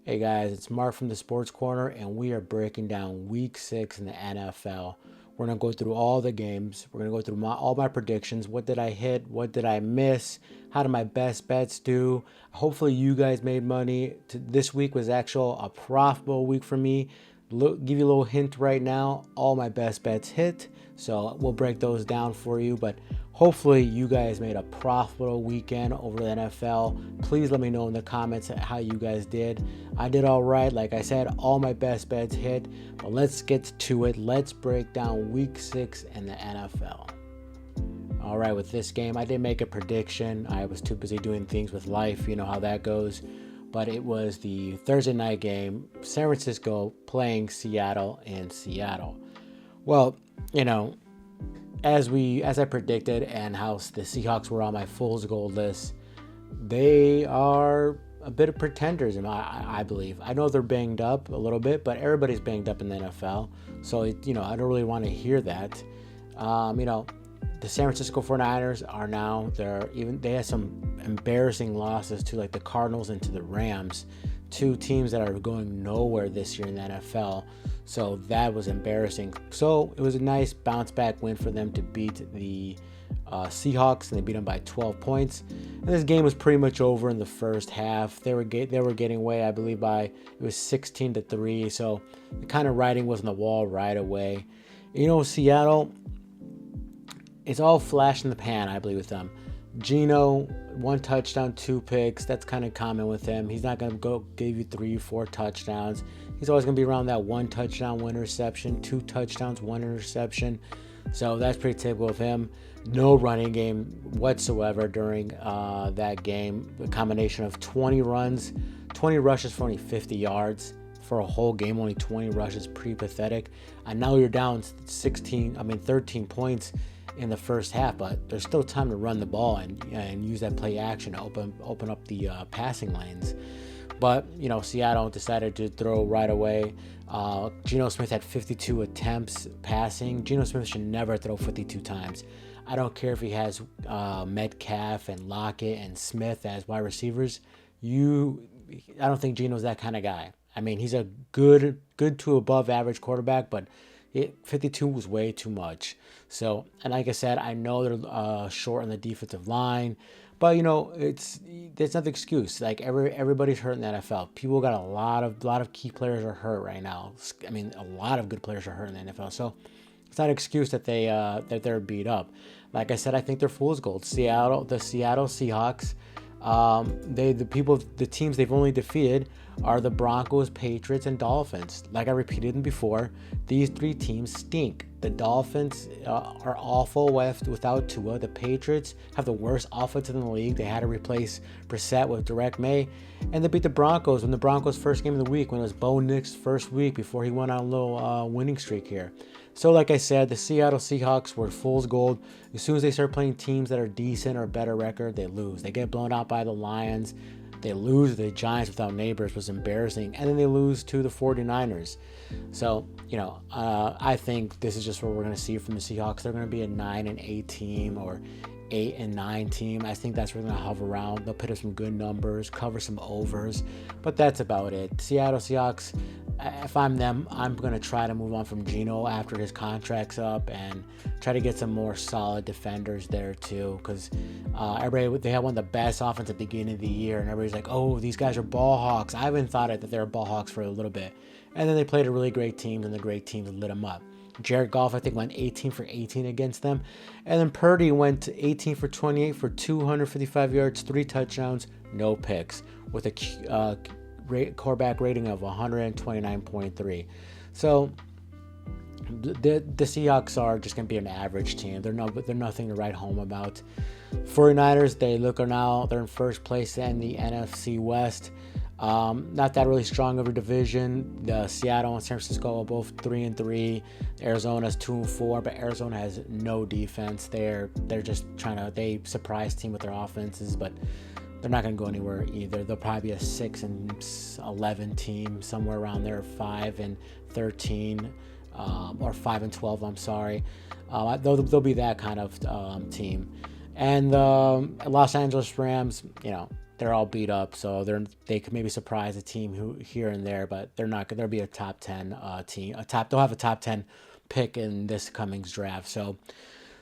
Hey guys, it's Mark from the Sports Corner, and we are breaking down Week 6 in the NFL. We're going to go through all the games. We're going to go through all my predictions. What did I hit? What did I miss? How did my best bets do? Hopefully, you guys made money. This week was actually a profitable week for me. Give you a little hint right now. All my best bets hit, so we'll break those down for you. But hopefully, you guys made a profitable weekend over the NFL. Please let me know in the comments how you guys did. I did all right. Like I said, all my best bets hit. But let's get to it. Let's break down Week 6 in the NFL. All right, with this game, I did make a prediction. I was too busy doing things with life. You know how that goes. But it was the Thursday night game, San Francisco playing Seattle in Seattle. Well, as I predicted, and how the Seahawks were on my fool's gold list, they are a bit of pretenders, I believe. I know they're banged up a little bit, but everybody's banged up in the NFL, so I don't really want to hear that. The San Francisco 49ers are now they had some embarrassing losses to like the Cardinals and to the Rams, two teams that are going nowhere this year in the NFL. So that was embarrassing. So it was a nice bounce back win for them to beat the Seahawks, and they beat them by 12 points. And this game was pretty much over in the first half. They were getting away, I believe, it was 16-3. So the kind of writing was on the wall right away. Seattle, it's all flash in the pan, I believe, with them. Geno, 1 touchdown, 2 picks. That's kind of common with him. He's not going to go give you 3-4 touchdowns. He's always going to be around that 1 touchdown, 1 interception, 2 touchdowns, 1 interception. So that's pretty typical of him. No running game whatsoever during that game. A combination of 20 runs, 20 rushes for only 50 yards. For a whole game, only 20 rushes, pretty pathetic. And now you're down 13 points in the first half, but there's still time to run the ball and use that play action to open up the passing lanes. But Seattle decided to throw right away. Geno Smith had 52 attempts passing. Geno Smith should never throw 52 times. I don't care if he has Metcalf and Lockett and Smith as wide receivers. I don't think Geno's that kind of guy. I mean, he's a good to above average quarterback, but 52 was way too much. So, and like I said, I know they're short on the defensive line, but it's not the excuse. Like everybody's hurt in the NFL. People got a lot of key players are hurt right now. I mean, a lot of good players are hurt in the NFL. So it's not an excuse that they're beat up. Like I said, I think they're fool's gold. The Seattle Seahawks. The teams they've only defeated are the Broncos, Patriots, and Dolphins. Like I repeated before, these 3 teams stink. The Dolphins are awful without Tua. The Patriots have the worst offense in the league. They had to replace Brissett with Derek May. And they beat the Broncos in the Broncos' first game of the week, when it was Bo Nix's first week before he went on a little winning streak here. So like I said, the Seattle Seahawks were fool's gold. As soon as they start playing teams that are decent or better record, they lose. They get blown out by the Lions. They lose to the Giants without Neighbors, was embarrassing. And then they lose to the 49ers. So, I think this is just what we're going to see from the Seahawks. They're going to be a 9-8 team or 8-9 team. I think that's where they're going to hover around. They'll put up some good numbers, cover some overs. But that's about it. Seattle Seahawks, if I'm them, I'm going to try to move on from Geno after his contract's up and try to get some more solid defenders there too, because they had one of the best offense at the beginning of the year, and everybody's like, oh, these guys are ball hawks. I haven't thought that they were ball hawks for a little bit. And then they played a really great team, and the great teams lit them up. Jared Goff, I think, went 18 for 18 against them. And then Purdy went 18 for 28 for 255 yards, 3 touchdowns, no picks, with a quarterback rating of 129.3. So the Seahawks are just going to be an average team. They're nothing to write home about. 49ers, they're in first place in the NFC West. Not that really strong of a division. The Seattle and San Francisco are both 3-3. Arizona's 2-4, but Arizona has no defense. They're just they surprise team with their offenses, but they're not going to go anywhere either. They'll probably be a 6-11 team, somewhere around there, 5-13, or 5-12. I'm sorry. They'll be that kind of team. And the Los Angeles Rams, they're all beat up, so they could maybe surprise a team who here and there, but they're not. They'll be a top 10 team. They'll have a top 10 pick in this coming draft. So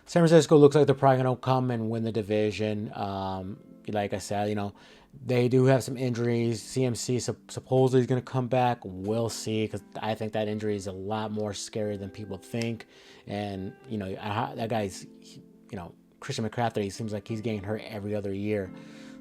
San Francisco looks like they're probably going to come and win the division. Like I said, they do have some injuries. CMC supposedly is going to come back. We'll see, because I think that injury is a lot more scary than people think. And, that guy's, Christian McCaffrey, he seems like he's getting hurt every other year.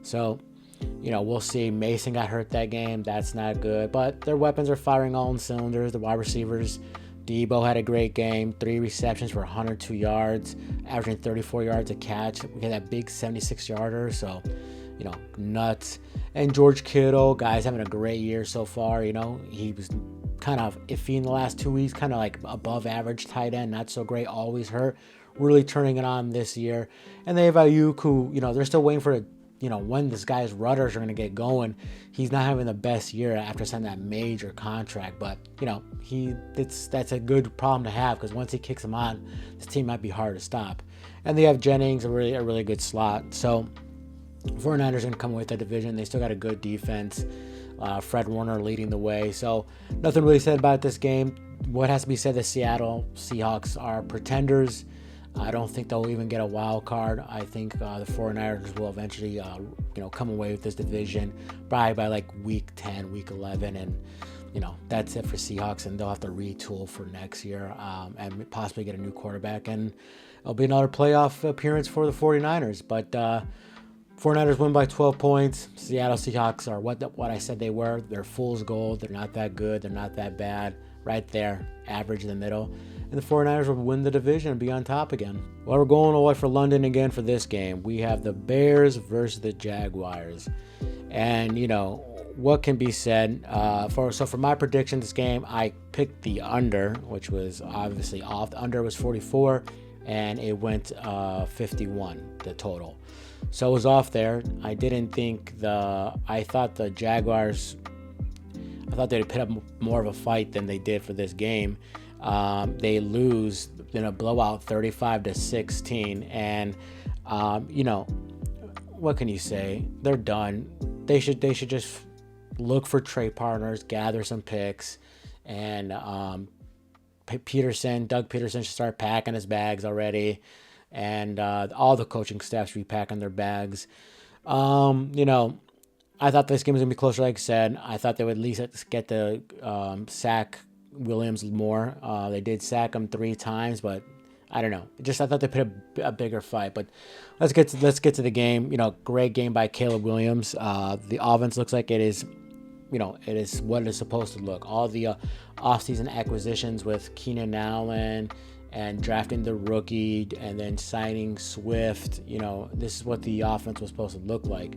So, we'll see. Mason got hurt that game. That's not good. But their weapons are firing all on cylinders. The wide receivers, Debo had a great game. 3 receptions for 102 yards, averaging 34 yards a catch. We had that big 76-yarder. So, nuts. And George Kittle, guys, having a great year so far. He was kind of iffy in the last 2 weeks, kind of like above average tight end, not so great, always hurt. Really turning it on this year. And they have Ayuk, who, they're still waiting for when this guy's rudders are going to get going. He's not having the best year after signing that major contract, but that's a good problem to have, because once he kicks him on, this team might be hard to stop. And they have Jennings, a really good slot. So 49ers are going to come away with that division. They still got a good defense. Fred Warner leading the way. So nothing really said about this game. What has to be said, the Seattle Seahawks are pretenders. I don't think they'll even get a wild card. I think the 49ers will eventually, come away with this division probably by like week 10, week 11. And, that's it for Seahawks, and they'll have to retool for next year and possibly get a new quarterback. And it'll be another playoff appearance for the 49ers. But 49ers win by 12 points. Seattle Seahawks are what I said they were. They're fool's gold. They're not that good. They're not that bad. Right there, average in the middle. And the 49ers will win the division and be on top again. Well, we're going away for London again for this game. We have the Bears versus the Jaguars. And, what can be said? For my prediction this game, I picked the under, which was obviously off. The under was 44, and it went 51, the total. So it was off there. I thought the Jaguars, I thought they'd put up more of a fight than they did for this game. They lose in a blowout 35-16. And, what can you say? They're done. They should just look for trade partners, gather some picks, and Doug Peterson should start packing his bags already. And all the coaching staff should be packing their bags. I thought this game was going to be closer, like I said. I thought they would at least get to sack Williams more. They did sack him 3 times, but I don't know. I thought they put a bigger fight. But let's get to the game. Great game by Caleb Williams. The offense looks like it is what it is supposed to look. All the offseason acquisitions with Keenan Allen and drafting the rookie and then signing Swift, this is what the offense was supposed to look like.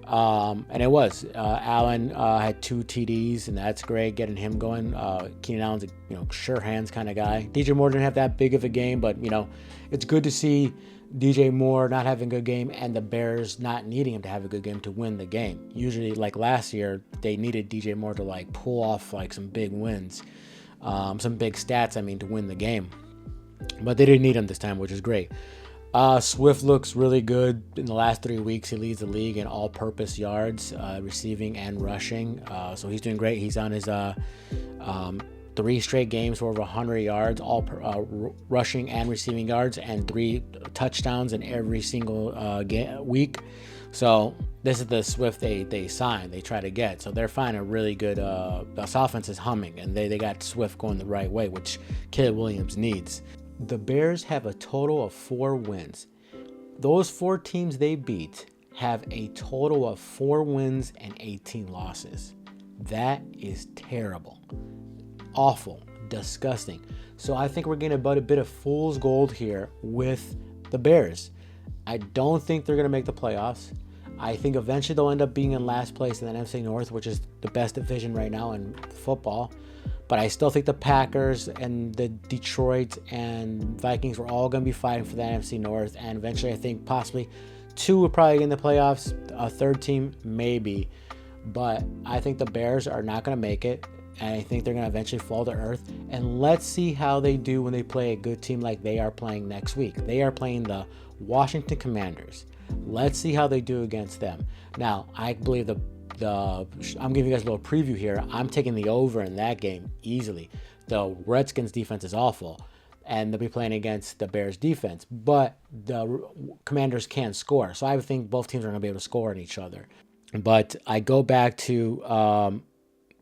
And it was. Allen had 2 TDs, and that's great, getting him going. Keenan Allen's a sure hands kind of guy. DJ Moore didn't have that big of a game, but it's good to see DJ Moore not having a good game and the Bears not needing him to have a good game to win the game. Usually, like last year, they needed DJ Moore to pull off some big wins, some big stats, to win the game. But they didn't need him this time, which is great. Swift looks really good. In the last 3 weeks, he leads the league in all-purpose yards, receiving and rushing. So he's doing great. He's on his 3 straight games for over 100 yards, all rushing and receiving yards, and 3 touchdowns in every single week. So this is the Swift they signed, they try to get. So they're finding a really good, this offense is humming, and they got Swift going the right way, which Caleb Williams needs. The Bears have a total of 4 wins. Those 4 teams they beat have a total of 4 wins and 18 losses. That is terrible. Awful. Disgusting. So I think we're getting about a bit of fool's gold here with the Bears. I don't think they're going to make the playoffs. I think eventually they'll end up being in last place in the NFC North, which is the best division right now in football. But I still think the Packers and the Detroit and Vikings were all going to be fighting for the NFC North. And eventually I think possibly 2 will probably get in the playoffs. A 3rd team, maybe. But I think the Bears are not going to make it. And I think they're going to eventually fall to earth. And let's see how they do when they play a good team like they are playing next week. They are playing the Washington Commanders. Let's see how they do against them. Now, I believe I'm giving you guys a little preview here. I'm taking the over in that game easily. The Redskins defense is awful, and they'll be playing against the Bears defense, but the Commanders can score. So I think both teams are going to be able to score on each other. But I go back to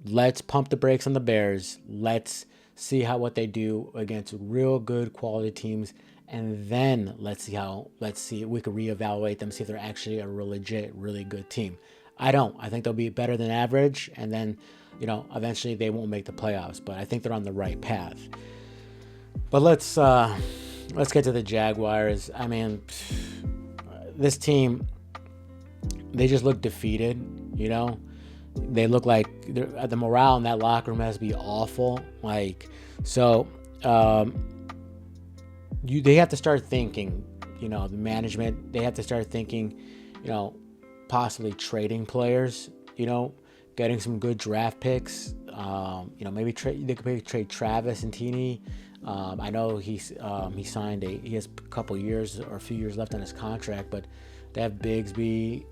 let's pump the brakes on the Bears. Let's see what they do against real good quality teams, and then let's see if we can reevaluate them, see if they're actually a real legit, really good team. I think they'll be better than average, and then eventually they won't make the playoffs, but I think they're on the right path. But let's get to the Jaguars. I mean, this team, they just look defeated. They look like the morale in that locker room has to be awful. They have to start thinking. The management, they have to start thinking. Possibly trading players. Getting some good draft picks. Maybe they could trade Travis Etienne. I know he signed he has a couple years or a few years left on his contract, but they have Bigsby,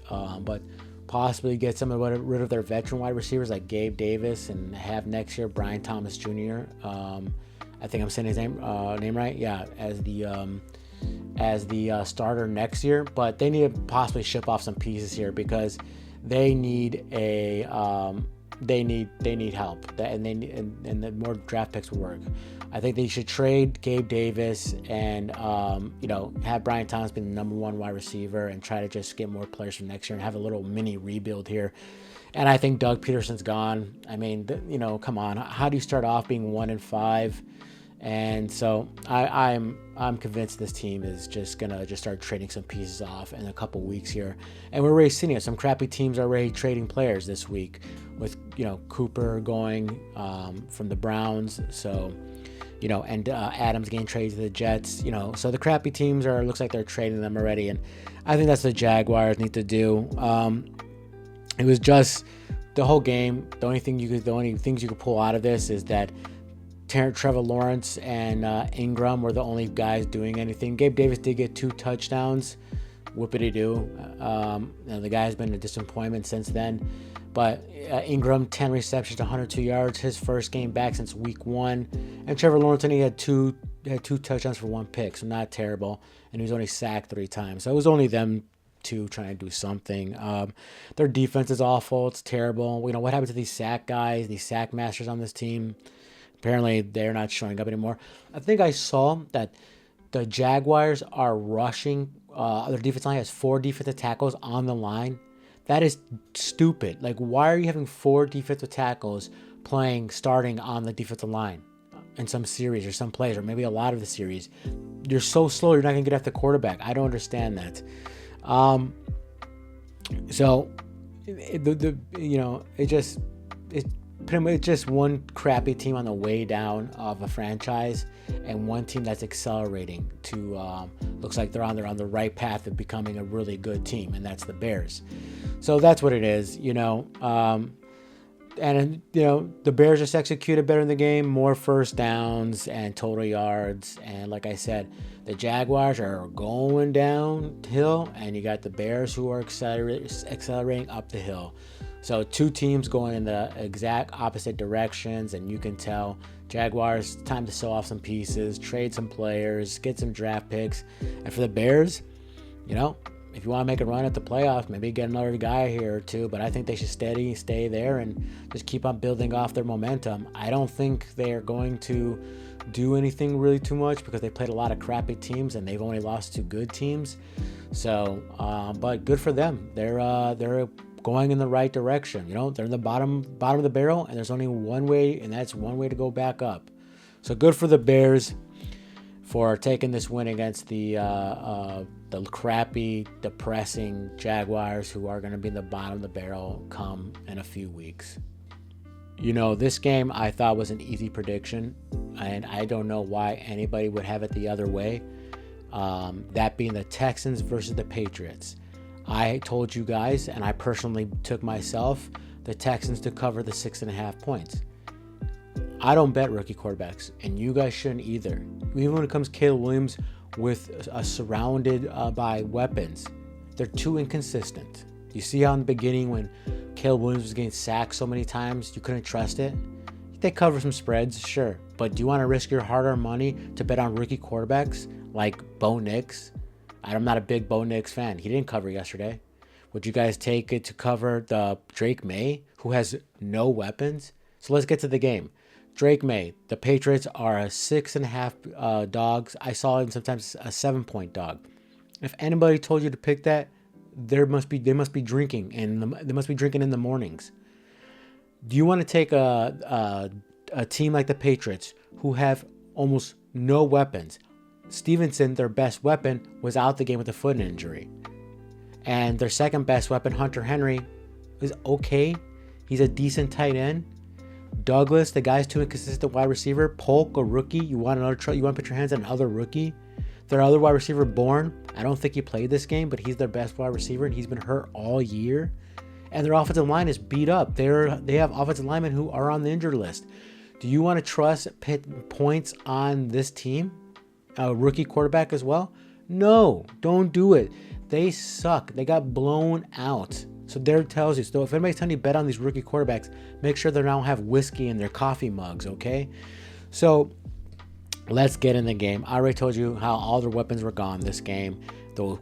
but possibly get rid of their veteran wide receivers like Gabe Davis and have next year Brian Thomas Jr. I think I'm saying his name right, yeah, as the starter next year. But they need to possibly ship off some pieces here because they need help, and the more draft picks will work. I think they should trade Gabe Davis and have Brian Thomas be the number one wide receiver and try to just get more players for next year and have a little mini rebuild here. And I think Doug Peterson's gone. I mean, come on, how do you start off being 1-5? And so I'm convinced this team is just gonna start trading some pieces off in a couple weeks here, and we're already seeing it. Some crappy teams are already trading players this week, with Cooper going from the Browns, so and Adams getting traded to the Jets. So the crappy teams looks like they're trading them already, and I think that's what the Jaguars need to do. It was just the whole game. The only things you could pull out of this is that Trevor Lawrence and Ingram were the only guys doing anything. Gabe Davis did get 2 touchdowns. Whoopity-doo. The guy's been a disappointment since then. But Ingram, 10 receptions, 102 yards. His first game back since week 1. And Trevor Lawrence, he had two touchdowns for 1 pick, so not terrible. And he was only sacked 3 times. So it was only them 2 trying to do something. Their defense is awful. It's terrible. What happened to these sack guys, these sack masters on this team? Apparently, they're not showing up anymore. I think I saw that the Jaguars are rushing. Their defense line has 4 defensive tackles on the line. That is stupid. Like, why are you having 4 defensive tackles starting on the defensive line in some series or some plays, or maybe a lot of the series? You're so slow, you're not going to get at the quarterback. I don't understand that. It's just one crappy team on the way down of a franchise, and one team that's accelerating to looks like they're on the right path of becoming a really good team, and that's the Bears. So that's what it is, and the Bears just executed better in the game, more first downs and total yards, and like I said, the Jaguars are going downhill, and you got the Bears who are accelerating up the hill. So 2 teams going in the exact opposite directions, and you can tell Jaguars, time to sell off some pieces, trade some players, get some draft picks. And for the Bears, if you want to make a run at the playoffs, maybe get another guy here or 2, but I think they should stay there and just keep on building off their momentum. I don't think they're going to do anything really too much because they played a lot of crappy teams and they've only lost to good teams. So, but good for them. They're going in the right direction. They're in the bottom of the barrel, and there's only one way, and that's one way to go back up. So good for the Bears for taking this win against the crappy, depressing Jaguars, who are going to be in the bottom of the barrel come in a few weeks. This game I thought was an easy prediction, and I don't know why anybody would have it the other way. That being the Texans versus the Patriots. I told you guys, and I personally took myself, the Texans to cover the 6.5 points. I don't bet rookie quarterbacks, and you guys shouldn't either. Even when it comes to Caleb Williams surrounded by weapons, They're too inconsistent. You see how in the beginning when Caleb Williams was getting sacked so many times, you couldn't trust it? They cover some spreads, sure. But do you want to risk your hard-earned money to bet on rookie quarterbacks like Bo Nix? I'm not a big Bo Nix fan. He didn't cover yesterday. Would you guys take it to cover the Drake May, who has no weapons? So let's get to the game. Drake May, the Patriots are a 6.5 dogs. I saw him sometimes a 7-point dog. If anybody told you to pick that, they must be drinking, and they must be drinking in the mornings. Do you want to take a team like the Patriots, who have almost no weapons? Stevenson, their best weapon, was out the game with a foot injury. And their second best weapon, Hunter Henry, is okay. He's a decent tight end. Douglas, the guy's too inconsistent wide receiver. Polk, a rookie. You want to put your hands on another rookie? Their other wide receiver, Bourne, I don't think he played this game, but he's their best wide receiver, and he's been hurt all year. And their offensive line is beat up. They have offensive linemen who are on the injured list. Do you want to trust points on this team? A rookie quarterback as well? No, don't do it. They suck. They got blown out. So there tells you. So if anybody's telling you bet on these rookie quarterbacks, make sure they don't have whiskey in their coffee mugs, okay? So let's get in the game. I already told you how all their weapons were gone this game. The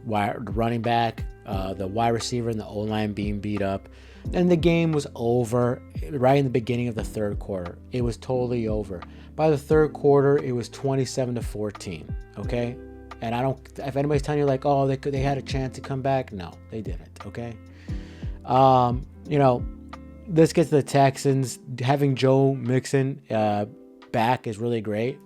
running back, the wide receiver, and the O-line being beat up. And the game was over right in the beginning of the third quarter. It was totally over. By the third quarter, it was 27-14, okay? And if anybody's telling you like, oh, they had a chance to come back, no, they didn't, okay? Let's get to the Texans. Having Joe Mixon back is really great.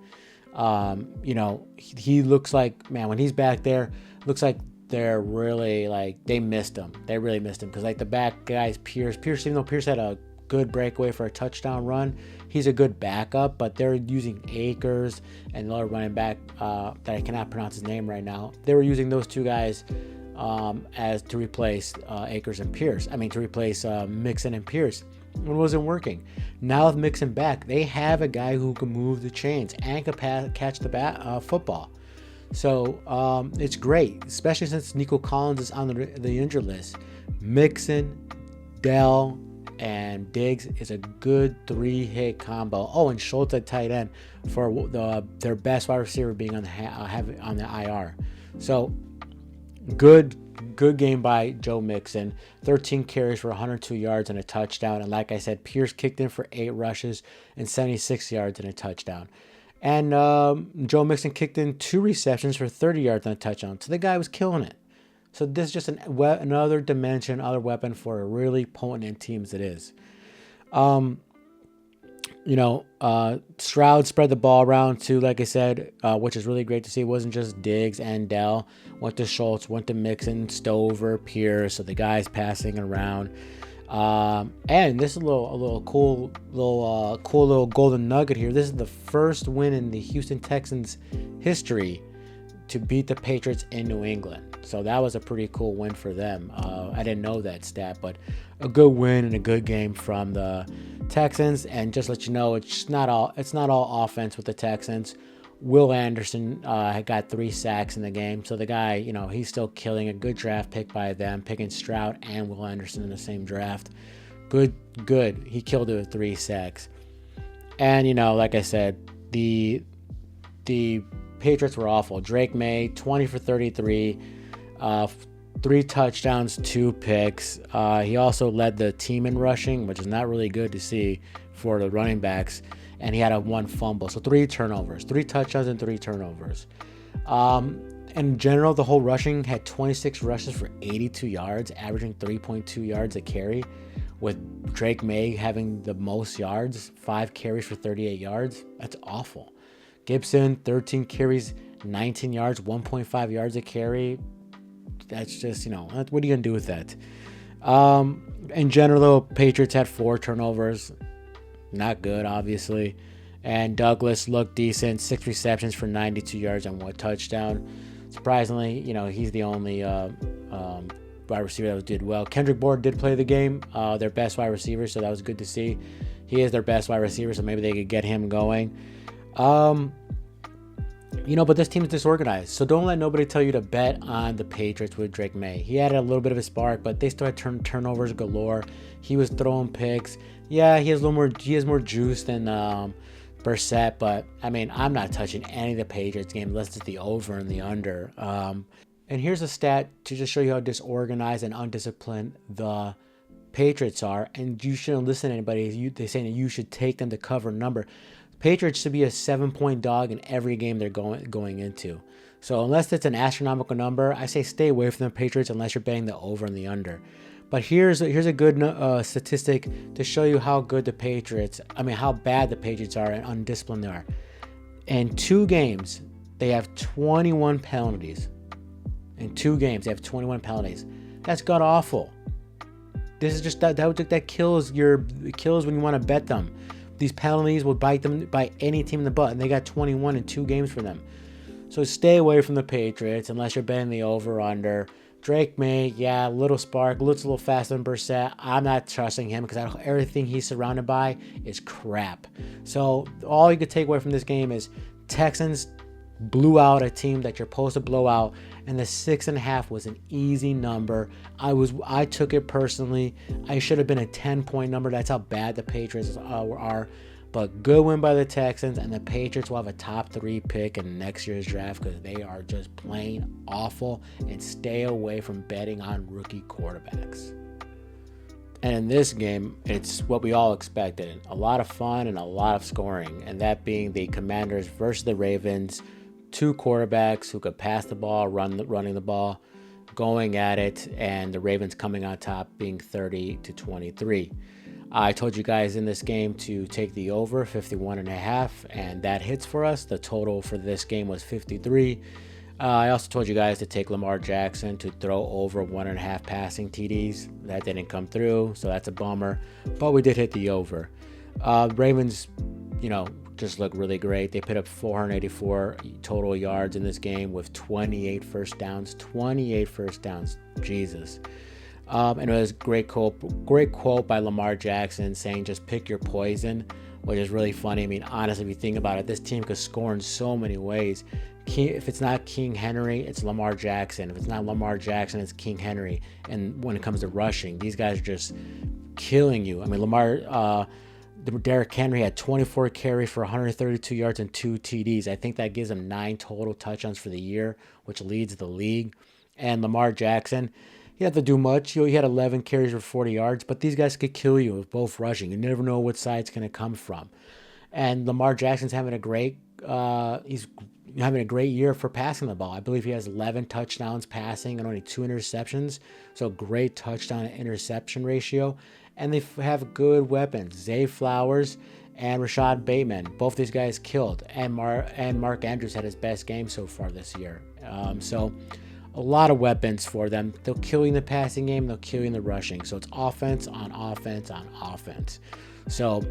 He looks like, man, when he's back there, looks like they're really they missed him. They really missed him because the back guys, Pierce, even though Pierce had a good breakaway for a touchdown run, he's a good backup, but they're using Akers and another running back that I cannot pronounce his name right now. They were using those two guys as to replace Akers and Pierce. To replace Mixon and Pierce. It wasn't working. Now with Mixon back, they have a guy who can move the chains and can catch the football. So it's great, especially since Nico Collins is on the injured list. Mixon, Dell, and Diggs is a good 3-hit combo. Oh, and Schultz at tight end for their best wide receiver being on the IR. So good game by Joe Mixon. 13 carries for 102 yards and a touchdown. And like I said, Pierce kicked in for 8 rushes and 76 yards and a touchdown. And Joe Mixon kicked in 2 receptions for 30 yards and a touchdown. So the guy was killing it. So this is just another dimension, other weapon for a really potent team as it is. Stroud spread the ball around too, like I said, which is really great to see. It wasn't just Diggs and Dell. Went to Schultz, went to Mixon, Stover, Pierce. So the guys passing around. And this is a little cool little golden nugget here. This is the first win in the Houston Texans history to beat the Patriots in New England. So that was a pretty cool win for them. I didn't know that stat, but a good win and a good game from the Texans. And just to let you know, it's not all offense with the Texans. Will Anderson got 3 sacks in the game. So the guy, he's still killing. A good draft pick by them, picking Stroud and Will Anderson in the same draft. Good. He killed it with 3 sacks. And, like I said, the Patriots were awful. Drake May, 20 for 33, 3 touchdowns, 2 picks. He also led the team in rushing, which is not really good to see for the running backs. And he had 1 fumble. So 3 turnovers, 3 touchdowns and 3 turnovers. In general, the whole rushing had 26 rushes for 82 yards, averaging 3.2 yards a carry, with Drake May having the most yards, 5 carries for 38 yards. That's awful. Gibson, 13 carries, 19 yards, 1.5 yards a carry. That's just, what are you going to do with that? In general, though, Patriots had 4 turnovers. Not good, obviously. And Douglas looked decent. 6 receptions for 92 yards and 1 touchdown. Surprisingly, he's the only wide receiver that did well. Kendrick Bourne did play the game, their best wide receiver, so that was good to see. He is their best wide receiver, so maybe they could get him going. But this team is disorganized. So don't let nobody tell you to bet on the Patriots with Drake May. He had a little bit of a spark, but they still had turnovers galore. He was throwing picks. Yeah, he has more juice than Brissett, but I'm not touching any of the Patriots game unless it's the over and the under. And here's a stat to just show you how disorganized and undisciplined the Patriots are, and you shouldn't listen to anybody. They're saying that you should take them to cover number. Patriots should be a 7-point dog in every game they're going into. So unless it's an astronomical number, I say stay away from the Patriots unless you're betting the over and the under. But here's a good statistic to show you how good the Patriots, how bad the Patriots are and undisciplined they are. In 2 games, they have 21 penalties. In 2 games, they have 21 penalties. That's god awful. This is just that kills when you want to bet them. These penalties will bite any team in the butt, and they got 21 in 2 games for them. So stay away from the Patriots unless you're betting the over/under. Drake May, yeah, little spark, looks a little faster than Brissett. I'm not trusting him because everything he's surrounded by is crap. So all you could take away from this game is Texans blew out a team that you're supposed to blow out, and the 6.5 was an easy number. I took it personally. I should have been a 10-point number. That's how bad the Patriots are. But good win by the Texans, and the Patriots will have a top 3 pick in next year's draft because they are just plain awful. And stay away from betting on rookie quarterbacks. And in this game, it's what we all expected. A lot of fun and a lot of scoring, and that being the Commanders versus the Ravens. 2 quarterbacks who could pass the ball, running the ball, going at it, and the Ravens coming on top being 30-23. I told you guys in this game to take the over 51.5, and that hits for us. The total for this game was 53. I also told you guys to take Lamar Jackson to throw over 1.5 passing TDs. That didn't come through, so that's a bummer. But we did hit the over. Ravens, just look really great. They put up 484 total yards in this game with 28 first downs. 28 first downs. Jesus. And it was a great quote by Lamar Jackson saying, just pick your poison, which is really funny. Honestly, if you think about it, this team could score in so many ways. If it's not King Henry, it's Lamar Jackson. If it's not Lamar Jackson, it's King Henry. And when it comes to rushing, these guys are just killing you. Derrick Henry had 24 carries for 132 yards and 2 TDs. I think that gives him 9 total touchdowns for the year, which leads the league. And Lamar Jackson, he had to do much. He had 11 carries for 40 yards, but these guys could kill you with both rushing. You never know what side it's going to come from. And Lamar Jackson's having a great year for passing the ball. I believe he has 11 touchdowns passing and only 2 interceptions. So great touchdown to interception ratio. And they have good weapons. Zay Flowers and Rashad Bateman. Both these guys killed. And Mark Andrews had his best game so far this year. So a lot of weapons for them. They'll kill you in the passing game. They'll kill you in the rushing. So it's offense on offense on offense. So,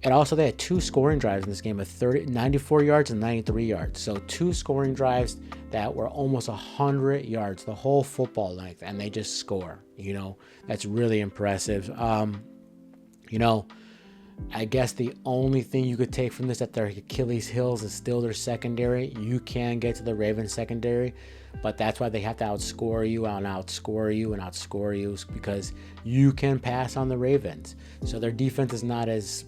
and also they had 2 scoring drives in this game of 94 yards and 93 yards. So 2 scoring drives that were almost 100 yards, the whole football length, and they just score. That's really impressive. I guess the only thing you could take from this that their Achilles heels is still their secondary. You can get to the Ravens secondary, but that's why they have to outscore you because you can pass on the Ravens. So their defense is not as,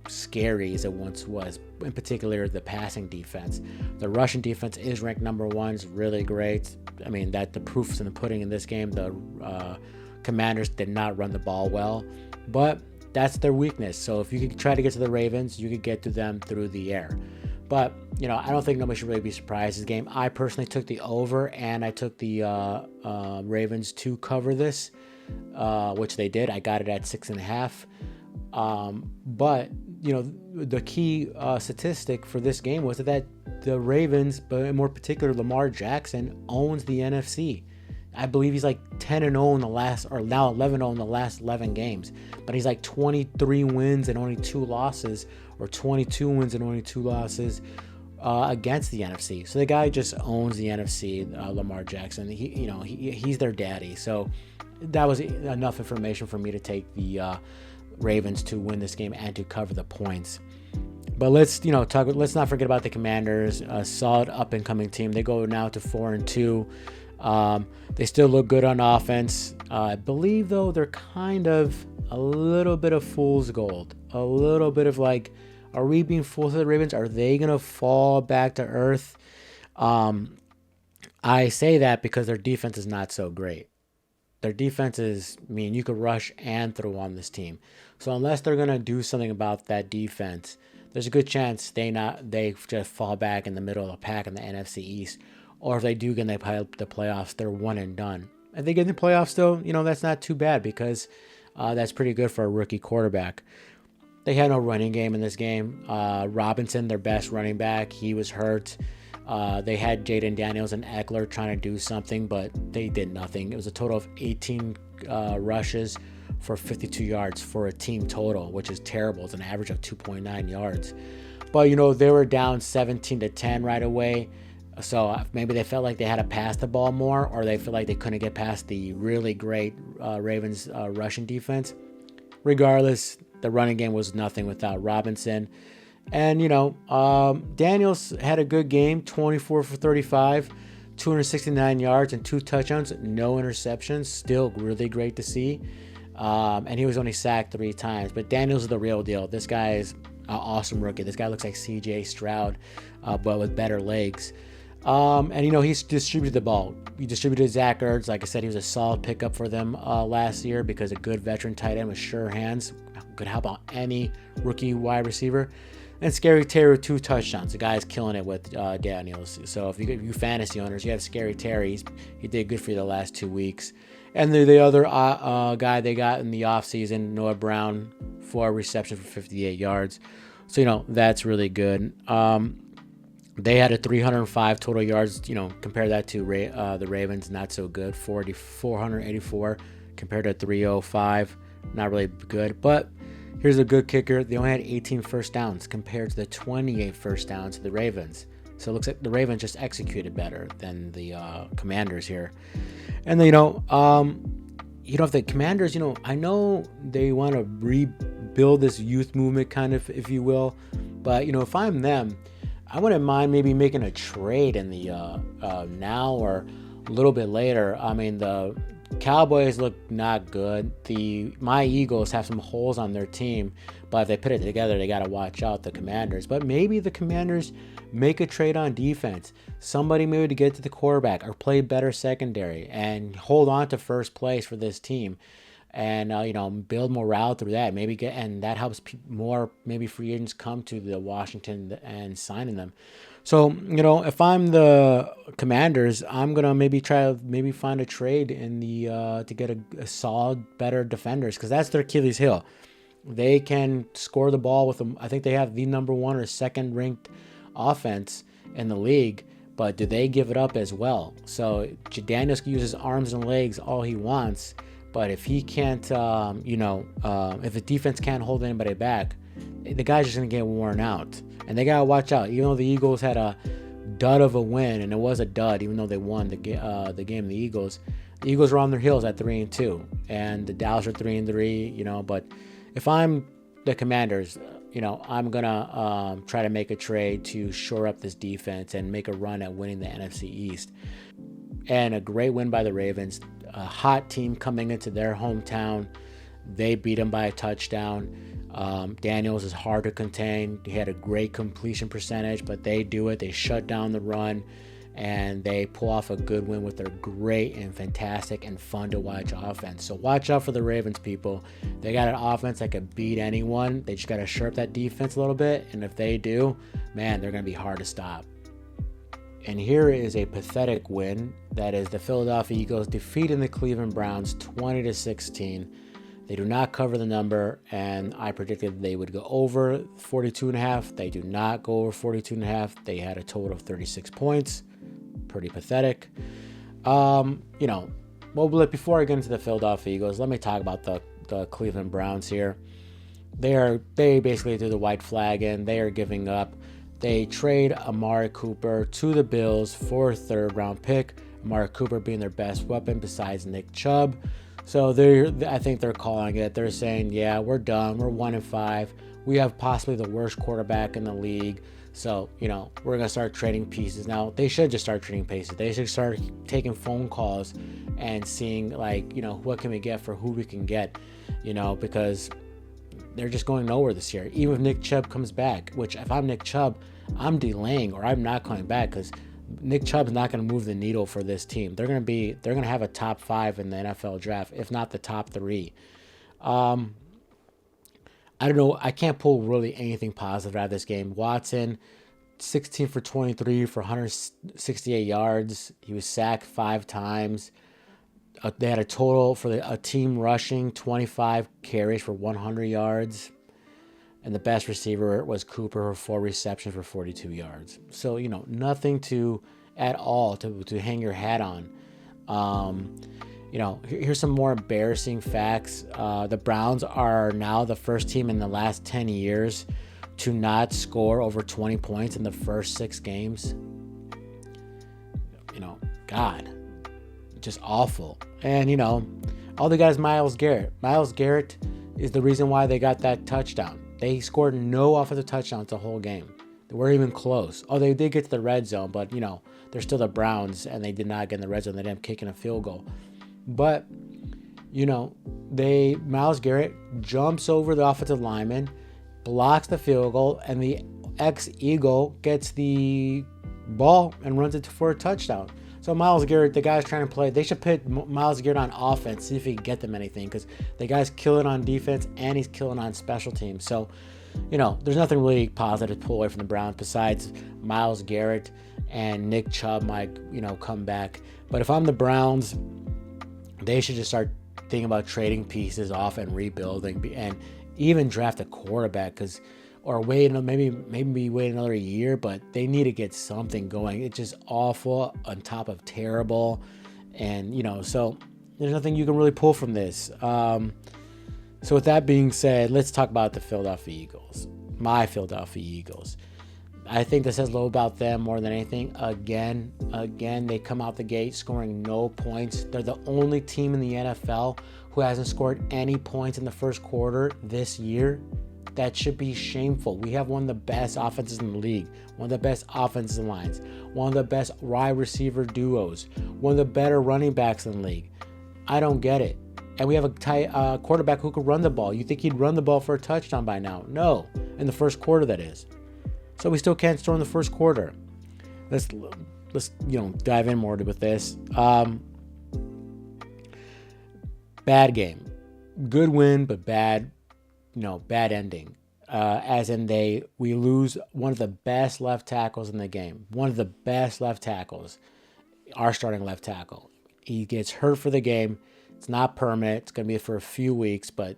scary as it once was, in particular the passing defense. The Russian defense is ranked number 1. It's really great. That the proof's in the pudding in this game. The Commanders did not run the ball well, but that's their weakness. So if you could try to get to the Ravens, you could get to them through the air. But, I don't think nobody should really be surprised this game. I personally took the over, and I took the Ravens to cover this, which they did. I got it at 6.5. But, the key statistic for this game was that the Ravens, but in more particular Lamar Jackson, owns the NFC. I believe he's like 10-0 in the last, or now 11-0 in the last 11 games. But he's like 23 wins and only 2 losses, or 22 wins and only 2 losses against the NFC. So the guy just owns the NFC, Lamar Jackson. He's their daddy. So that was enough information for me to take the Ravens to win this game and to cover the points. But let's talk. Let's not forget about the Commanders, a solid up and coming team. They go now to 4-2. They still look good on offense. I believe though they're kind of a little bit of fool's gold. A little bit of like, are we being fooled to the Ravens? Are they gonna fall back to earth? I say that because their defense is not so great. Their defense is, I mean, you could rush and throw on this team. So unless they're gonna do something about that defense, there's a good chance they just fall back in the middle of the pack in the NFC East. Or if they do get in the playoffs, they're one and done. If they get in the playoffs, though, that's not too bad because that's pretty good for a rookie quarterback. They had no running game in this game. Robinson, their best running back, he was hurt. They had Jaden Daniels and Eckler trying to do something, but they did nothing. It was a total of 18 rushes for 52 yards for a team total, which is terrible. It's an average of 2.9 yards. But, they were down 17-10 right away. So maybe they felt like they had to pass the ball more, or they feel like they couldn't get past the really great Ravens rushing defense. Regardless, the running game was nothing without Robinson. And, Daniels had a good game, 24 for 35, 269 yards and 2 touchdowns, no interceptions. Still really great to see. And he was only sacked 3 times. But Daniels is the real deal. This guy is an awesome rookie. This guy looks like C.J. Stroud, but with better legs. And he's distributed the ball. He distributed Zach Ertz. Like I said, he was a solid pickup for them last year because a good veteran tight end with sure hands could help out any rookie wide receiver. And Scary Terry with 2 touchdowns. The guy's killing it with Daniels. So if you fantasy owners, you have Scary Terry. He did good for you the last 2 weeks. And the other guy they got in the offseason, Noah Brown, 4 receptions for 58 yards. So, that's really good. They had a 305 total yards. Compare that to the Ravens, not so good. 484 compared to 305. Not really good. But here's a good kicker. They only had 18 first downs compared to the 28 first downs of the Ravens. So it looks like the Ravens just executed better than the Commanders here. And then, if the Commanders, I know they want to rebuild this youth movement kind of, if you will. But, if I'm them, I wouldn't mind maybe making a trade in the now or a little bit later. I mean, the Cowboys look not good. My Eagles have some holes on their team, but if they put it together, they got to watch out the Commanders. But maybe the Commanders make a trade on defense. Somebody maybe to get to the quarterback or play better secondary and hold on to first place for this team. And build morale through that. And that helps more maybe free agents come to the Washington and signing them. So if I'm the Commanders, I'm gonna maybe find a trade in the to get a solid, better defenders because that's their Achilles heel. They can score the ball with them. I think they have the number 1 or 2nd ranked offense in the league, but do they give it up as well? So Daniels can use his arms and legs all he wants. But if he can't, if the defense can't hold anybody back, the guy's just going to get worn out. And they got to watch out. Even though the Eagles had a dud of a win, and it was a dud, even though they won the game, the Eagles were on their heels at 3-2. And the Dallas are 3-3, but if I'm the Commanders, I'm going to try to make a trade to shore up this defense and make a run at winning the NFC East. And a great win by the Ravens. A hot team coming into their hometown. They beat them by a touchdown. Daniels is hard to contain. He had a great completion percentage, but they do it. They shut down the run, and they pull off a good win with their great and fantastic and fun to watch offense. So watch out for the Ravens, people. They got an offense that can beat anyone. They just got to shore up that defense a little bit, and if they do, man, they're going to be hard to stop. And here is a pathetic win. That is the Philadelphia Eagles defeating the Cleveland Browns 20-16. They do not cover the number, and I predicted they would go over 42.5. They do not go over 42.5. They had a total of 36 points. Pretty pathetic. Before I get into the Philadelphia Eagles, let me talk about the Cleveland Browns here. They basically threw the white flag in. They are giving up. They trade Amari Cooper to the Bills for a 3rd-round pick. Amari Cooper being their best weapon besides Nick Chubb. So I think they're calling it. They're saying, yeah, we're done. We're 1-5. We have possibly the worst quarterback in the league. So, we're going to start trading pieces. Now, they should just start trading pieces. They should start taking phone calls and seeing, what can we get for who we can get, because they're just going nowhere this year. Even if Nick Chubb comes back, which if I'm Nick Chubb, I'm delaying or I'm not coming back because Nick Chubb's not going to move the needle for this team. They're going to have a top 5 in the NFL draft, if not the top 3. I don't know. I can't pull really anything positive out of this game. Watson, 16 for 23 for 168 yards. He was sacked 5 times. They had a total for a team rushing 25 carries for 100 yards. And the best receiver was Cooper for 4 receptions for 42 yards. So, nothing at all to hang your hat on. Here's some more embarrassing facts. The Browns are now the first team in the last 10 years to not score over 20 points in the first 6 games. God, just awful. And, all they got is Myles Garrett. Myles Garrett is the reason why they got that touchdown. They scored no offensive touchdowns the whole game. They weren't even close. Oh, they did get to the red zone, but, they're still the Browns, and they did not get in the red zone. They ended up kicking a field goal. But, Myles Garrett jumps over the offensive lineman, blocks the field goal, and the ex-Eagle gets the ball and runs it for a touchdown. So Myles Garrett, the guy's trying to play. They should put Myles Garrett on offense, see if he can get them anything, because the guy's killing on defense and he's killing on special teams. So, there's nothing really positive to pull away from the Browns besides Myles Garrett and Nick Chubb might, come back. But if I'm the Browns, they should just start thinking about trading pieces off and rebuilding and even draft a quarterback or maybe wait another year, but they need to get something going. It's just awful on top of terrible. And, so there's nothing you can really pull from this. So with that being said, let's talk about the Philadelphia Eagles, my Philadelphia Eagles. I think this says low about them more than anything. Again, they come out the gate scoring no points. They're the only team in the NFL who hasn't scored any points in the first quarter this year. That should be shameful. We have one of the best offenses in the league, one of the best offensive lines, one of the best wide receiver duos, one of the better running backs in the league. I don't get it. And we have a quarterback who could run the ball. You think he'd run the ball for a touchdown by now? No, in the first quarter, that is. So we still can't score in the first quarter. Let's dive in more with this. Bad game, good win, but bad ending. As in we lose one of the best left tackles in the game. One of the best left tackles, our starting left tackle. He gets hurt for the game. It's not permanent. It's going to be for a few weeks, but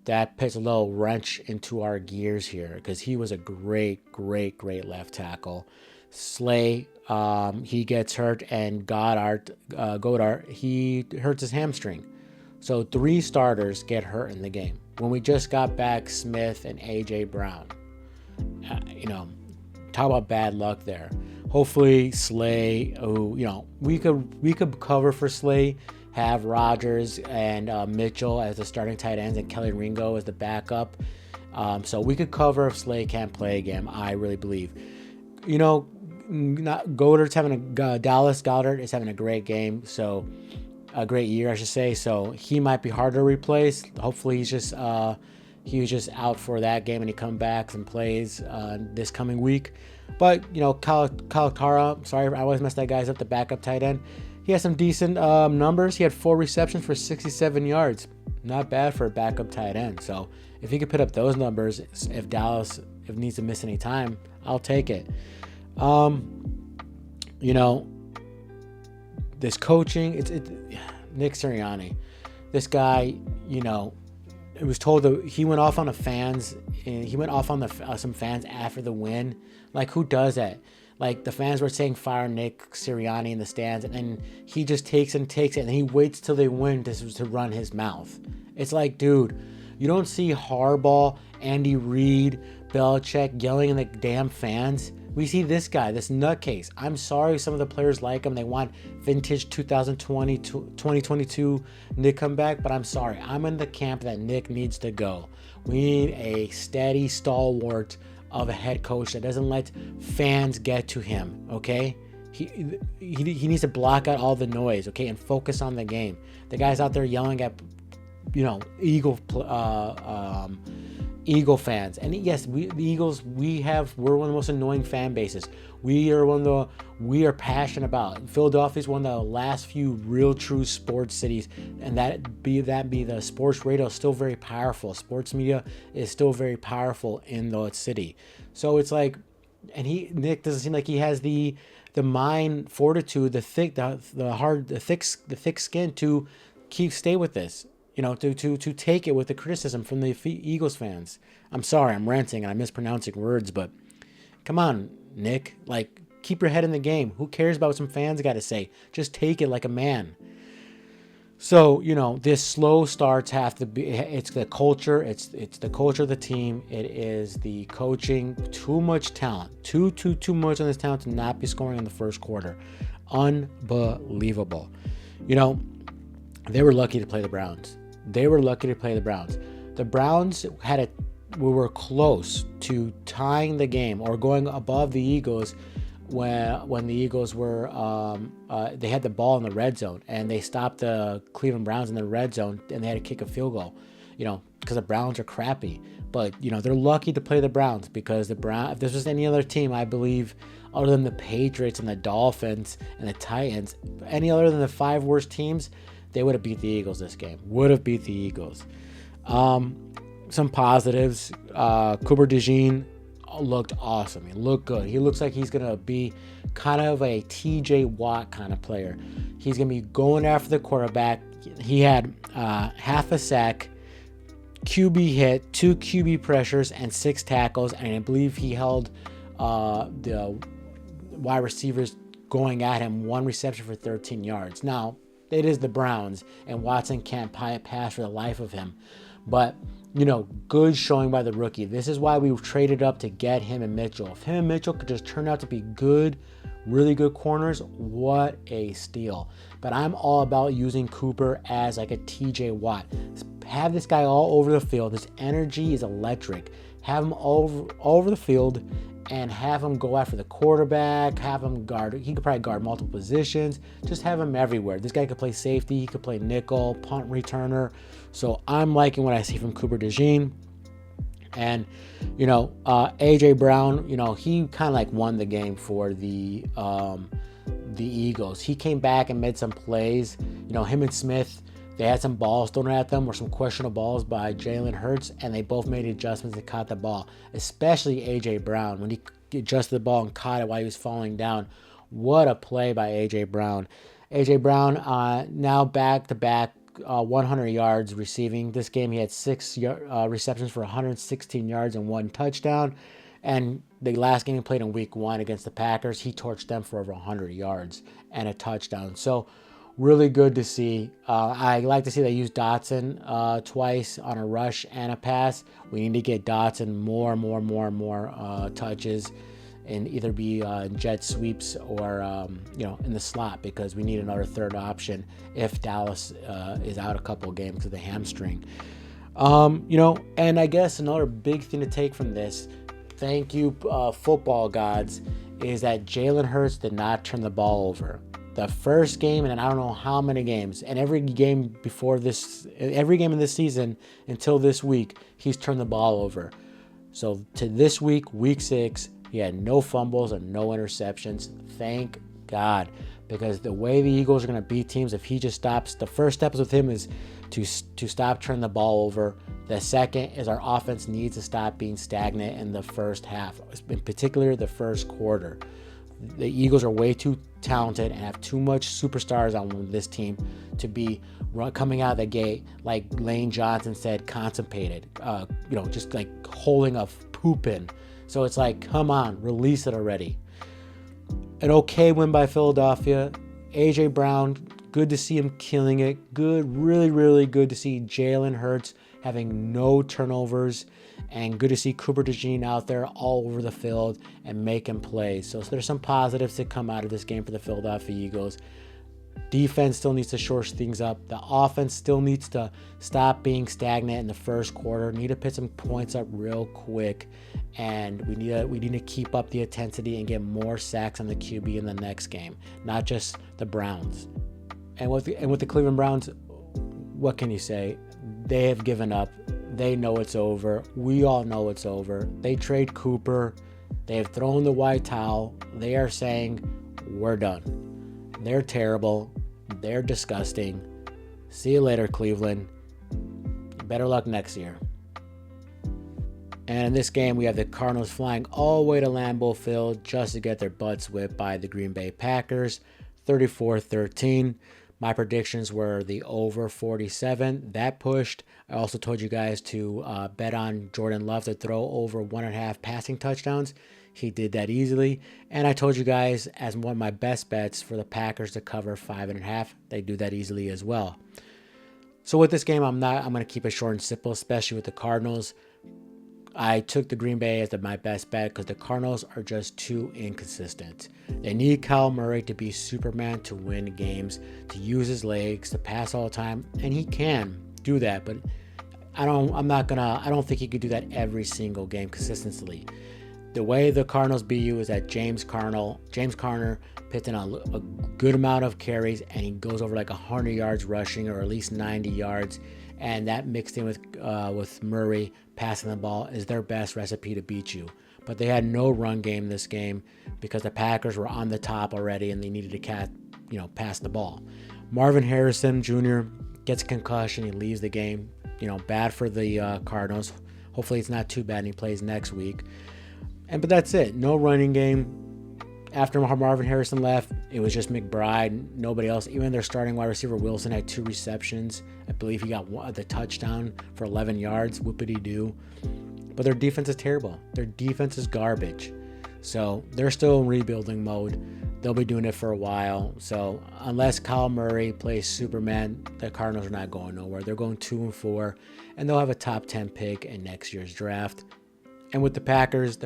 that puts a little wrench into our gears here because he was a great left tackle. Slay, he gets hurt, and Goddard, he hurts his hamstring. So 3 starters get hurt in the game. When we just got back Smith and A.J. Brown, talk about bad luck there. Hopefully Slay, we could cover for Slay, have Rodgers and Mitchell as the starting tight ends and Kelly Ringo as the backup. So we could cover if Slay can't play again, I really believe. Dallas Goedert is having a great game, so a great year, I should say. So he might be hard to replace. Hopefully he was just out for that game and he comes back and plays this coming week. But, Kyle Tara, sorry, I always mess that guy's up, the backup tight end. He has some decent numbers. He had 4 receptions for 67 yards. Not bad for a backup tight end. So if he could put up those numbers, if Dallas needs to miss any time, I'll take it. This coaching, Nick Sirianni. This guy, it was told that he went off on the fans, and he went off on some fans after the win. Like, who does that? Like, the fans were saying fire Nick Sirianni in the stands, and then he just takes it, and he waits till they win to run his mouth. It's like, dude, You don't see Harbaugh, Andy Reid, Belichick yelling in the damn fans. We see this guy, this nutcase. I'm sorry some of the players like him. They want vintage 2020, 2022 Nick come back, but I'm sorry. I'm in the camp that Nick needs to go. We need a steady stalwart of a head coach that doesn't let fans get to him, okay? He needs to block out all the noise, okay, and focus on the game. The guy's out there yelling at, Eagle fans, and yes, the Eagles, we're one of the most annoying fan bases. We are passionate about. Philadelphia's one of the last few real true sports cities, and that be the sports radio is still very powerful. Sports media is still very powerful in the city. So it's like, and Nick doesn't seem like he has the mind fortitude, the thick skin to stay with this. To take it with the criticism from the Eagles fans. I'm sorry, I'm ranting and I'm mispronouncing words, but come on, Nick. Like, keep your head in the game. Who cares about what some fans got to say? Just take it like a man. So, this slow starts have to be, it's the culture. It's the culture of the team. It is the coaching. Too much talent. Too much on this talent to not be scoring in the first quarter. Unbelievable. They were lucky to play the Browns. The Browns were close to tying the game or going above the Eagles when the Eagles were they had the ball in the red zone, and they stopped the Cleveland Browns in the red zone, and they had to kick a field goal, because the Browns are crappy. But they're lucky to play the Browns, because if this was any other team, I believe, other than the Patriots and the Dolphins and the Titans, any other than the 5 worst teams, they would have beat the Eagles this game. Some positives. Cooper DeJean looked awesome. He looked good. He looks like he's going to be kind of a TJ Watt kind of player. He's going to be going after the quarterback. He had half a sack, QB hit, 2 QB pressures, and 6 tackles. And I believe he held the wide receivers going at him 1 reception for 13 yards. Now, it is the Browns, and Watson can't pass for the life of him. But, good showing by the rookie. This is why we traded up to get him and Mitchell. If him and Mitchell could just turn out to be good, really good corners, what a steal. But I'm all about using Cooper as like a TJ Watt. Have this guy all over the field. His energy is electric. Have him all over the field, and have him go after the quarterback, have him guard. He could probably guard multiple positions. Just have him everywhere. This guy could play safety. He could play nickel, punt returner. So I'm liking what I see from Cooper DeJean. And, A.J. Brown, he kind of like won the game for the Eagles. He came back and made some plays. Him and Smith, they had some balls thrown at them, or some questionable balls by Jalen Hurts, and they both made adjustments and caught the ball, especially A.J. Brown. When he adjusted the ball and caught it while he was falling down, what a play by A.J. Brown. A.J. Brown now back-to-back 100 yards receiving. This game he had 6 receptions for 116 yards and 1 touchdown. And the last game he played in week 1 against the Packers, he torched them for over 100 yards and a touchdown. So, really good to see. I like to see they use Dotson twice on a rush and a pass. We need to get Dotson more touches, and either be jet sweeps or in the slot, because we need another third option if Dallas is out a couple of games with the hamstring. And I guess another big thing to take from this, thank you football gods, is that Jalen Hurts did not turn the ball over. The first game, and I don't know how many games, and every game in this season until this week, he's turned the ball over. So to this week, week 6, he had no fumbles and no interceptions. Thank God, because the way the Eagles are going to beat teams, if he just stops, the first step with him is to stop turning the ball over. The second is our offense needs to stop being stagnant in the first half, in particular the first quarter. The Eagles are way too talented and have too much superstars on this team to be coming out of the gate, like Lane Johnson said, constipated, just like holding a poop in. So it's like, come on, release it already. An okay win by Philadelphia. A.J. Brown, good to see him killing it. Good, really, really good to see Jalen Hurts having no turnovers, and good to see Cooper DeJean out there all over the field and making plays. So there's some positives to come out of this game for the Philadelphia Eagles. Defense still needs to shore things up. The offense still needs to stop being stagnant in the first quarter. Need to put some points up real quick, and we need to keep up the intensity and get more sacks on the QB in the next game, not just the Browns. And with the Cleveland Browns, what can you say? They have given up. They know it's over. We all know it's over. They trade Cooper. They have thrown the white towel. They are saying, we're done. They're terrible. They're disgusting. See you later, Cleveland. Better luck next year. And in this game, we have the Cardinals flying all the way to Lambeau Field just to get their butts whipped by the Green Bay Packers, 34-13. My predictions were the over 47. That pushed. I also told you guys to bet on Jordan Love to throw over 1.5 passing touchdowns. He did that easily. And I told you guys as one of my best bets for the Packers to cover 5.5. They do that easily as well. So with this game, I'm going to keep it short and simple, especially with the Cardinals. I took the Green Bay as my best bet because the Cardinals are just too inconsistent. They need Kyle Murray to be Superman to win games, to use his legs, to pass all the time, and he can do that. But I don't think he could do that every single game consistently. The way the Cardinals beat you is that James Conner puts in a good amount of carries, and he goes over like 100 yards rushing, or at least 90 yards. And that mixed in with Murray passing the ball is their best recipe to beat you. But they had no run game this game because the Packers were on the top already, and they needed to pass the ball. Marvin Harrison Jr. gets a concussion. He leaves the game. Bad for the Cardinals. Hopefully it's not too bad and he plays next week. But that's it. No running game. After Marvin Harrison left, it was just McBride. Nobody else. Even their starting wide receiver Wilson had 2 receptions. I believe he got the touchdown for 11 yards. Whoopity-doo. But their defense is terrible. Their defense is garbage. So they're still in rebuilding mode. They'll be doing it for a while. So unless Kyle Murray plays Superman, the Cardinals are not going nowhere. They're going 2-4, and they'll have a top 10 pick in next year's draft. And with the Packers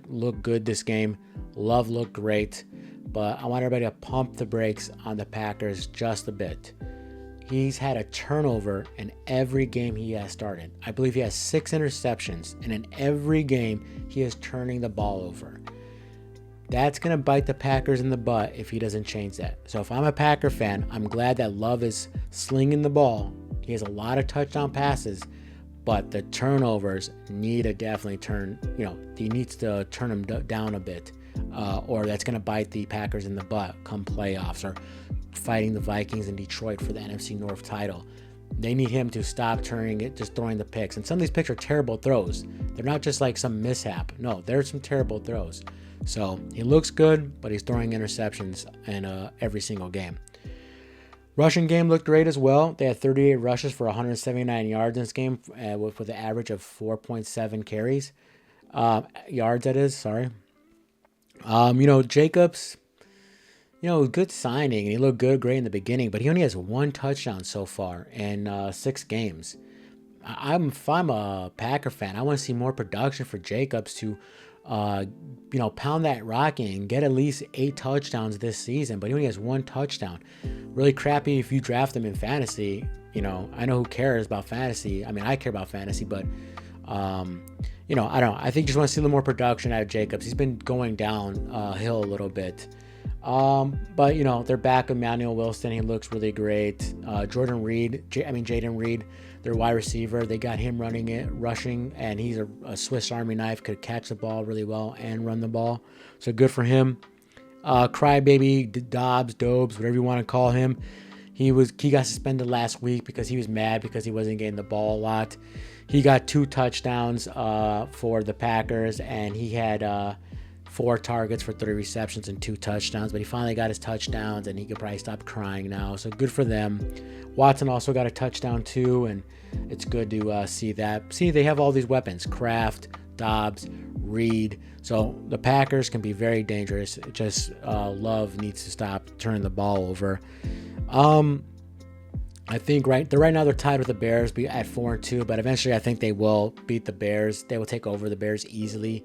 look good this game. Love looked great, but I want everybody to pump the brakes on the Packers just a bit. He's had a turnover in every game he has started. I believe he has 6 interceptions, and in every game he is turning the ball over. That's going to bite the Packers in the butt if he doesn't change that. So if I'm a Packer fan, I'm glad that Love is slinging the ball. He has a lot of touchdown passes, but the turnovers need to definitely he needs to turn them down a bit, or that's going to bite the Packers in the butt come playoffs or fighting the Vikings in Detroit for the NFC North title. They need him to stop just throwing the picks. And some of these picks are terrible throws. They're not just like some mishap. No, there's some terrible throws. So he looks good, but he's throwing interceptions in every single game. Rushing game looked great as well. They had 38 rushes for 179 yards in this game with an average of 4.7 carries. Yards, that is, sorry. Jacobs, good signing. He looked great in the beginning, but he only has 1 touchdown so far in 6 games. If I'm a Packer fan, I want to see more production for Jacobs to pound that rock and get at least 8 touchdowns this season, but he only has 1 touchdown. Really crappy if you draft him in fantasy. I know who cares about fantasy. I mean, I care about fantasy, but I don't know. I think you just want to see a little more production out of Jacobs. He's been going downhill a little bit. But they're back with Emmanuel Wilson. He looks really great. Jaden Reed, their wide receiver, they got him rushing, and he's a Swiss Army knife, could catch the ball really well and run the ball. So good for him. Crybaby Dobbs, whatever you want to call him. He got suspended last week because he was mad because he wasn't getting the ball a lot. He got 2 touchdowns for the Packers, and he had 4 targets for 30 receptions and 2 touchdowns, but he finally got his touchdowns, and he could probably stop crying now. So good for them. Watson also got a touchdown too, and it's good to see that. See, they have all these weapons: Kraft, Dobbs, Reed. So the Packers can be very dangerous. Just Love needs to stop turning the ball over. I think right now they're tied with the Bears at 4-2, but eventually I think they will beat the Bears. They will take over the Bears easily.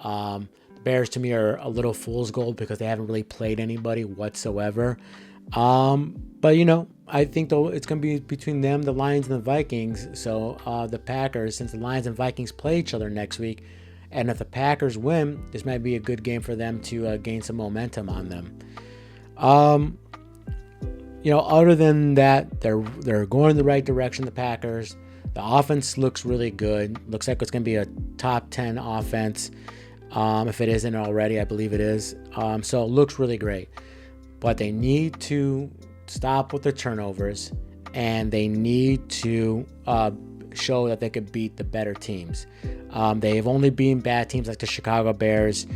The Bears to me are a little fool's gold because they haven't really played anybody whatsoever. But I think though it's going to be between them, the Lions, and the Vikings. So the Packers, since the Lions and Vikings play each other next week, and if the Packers win, this might be a good game for them to gain some momentum on them. Other than that, they're going in the right direction, the Packers. The offense looks really good. Looks like it's going to be a top 10 offense. If it isn't already, I believe it is. So it looks really great. But they need to stop with the turnovers, and they need to show that they could beat the better teams. They've only beaten bad teams like the Chicago Bears,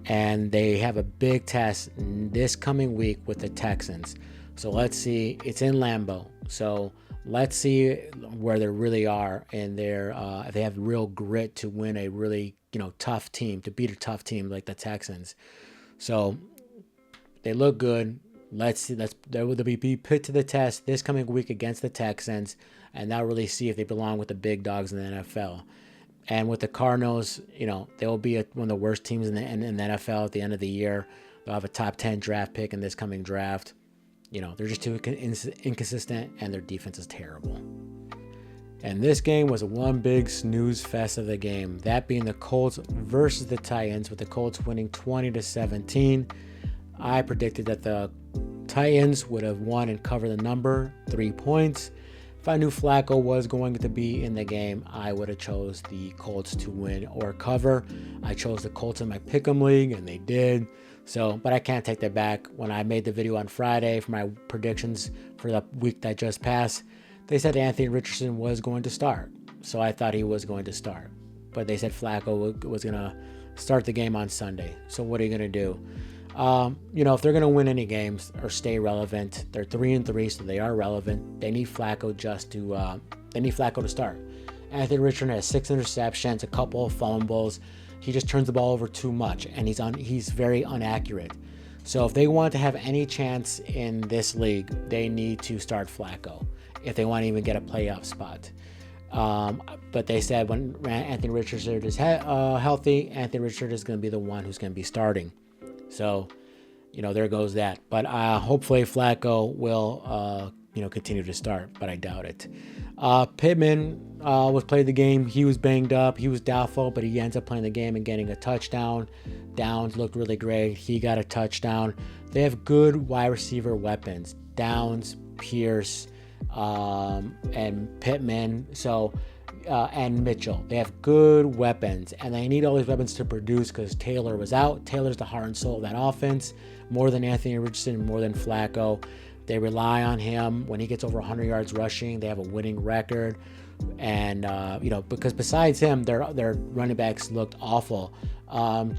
and they have a big test this coming week with the Texans. So let's see. It's in Lambeau. So let's see where they really are, and if they have real grit to win a really tough team, to beat a tough team like the Texans. So they look good. Let's see. They'll be put to the test this coming week against the Texans, and that'll really see if they belong with the big dogs in the NFL. And with the Cardinals, they will be one of the worst teams in the NFL at the end of the year. They'll have a top 10 draft pick in this coming draft. They're just too inconsistent, and their defense is terrible. And this game was one big snooze fest of the game, that being the Colts versus the Titans, with the Colts winning 20-17. I predicted that the Titans would have won and covered the number, 3 points. If I knew Flacco was going to be in the game, I would have chose the Colts to win or cover. I chose the Colts in my Pick'em League, and they did. But I can't take that back. When I made the video on Friday for my predictions for the week that just passed, they said Anthony Richardson was going to start. So I thought he was going to start. But they said Flacco was going to start the game on Sunday. So what are you going to do? If they're going to win any games or stay relevant, they're 3-3, so they are relevant. They need Flacco to start. Anthony Richardson has 6 interceptions, a couple of fumbles. He just turns the ball over too much, and he's very inaccurate. So if they want to have any chance in this league, they need to start Flacco if they want to even get a playoff spot. But they said when Anthony Richardson is healthy, Anthony Richardson is going to be the one who's going to be starting. So, there goes that. But hopefully Flacco will, continue to start, but I doubt it. Pittman was played the game. He was banged up. He was doubtful, but he ends up playing the game and getting a touchdown. Downs looked really great. He got a touchdown. They have good wide receiver weapons. Downs, Pierce, and Pittman. And Mitchell. They have good weapons, and they need all these weapons to produce because Taylor was out. Taylor's the heart and soul of that offense, more than Anthony Richardson, more than Flacco. They rely on him. When he gets over 100 yards rushing, they have a winning record. And, because besides him, their running backs looked awful.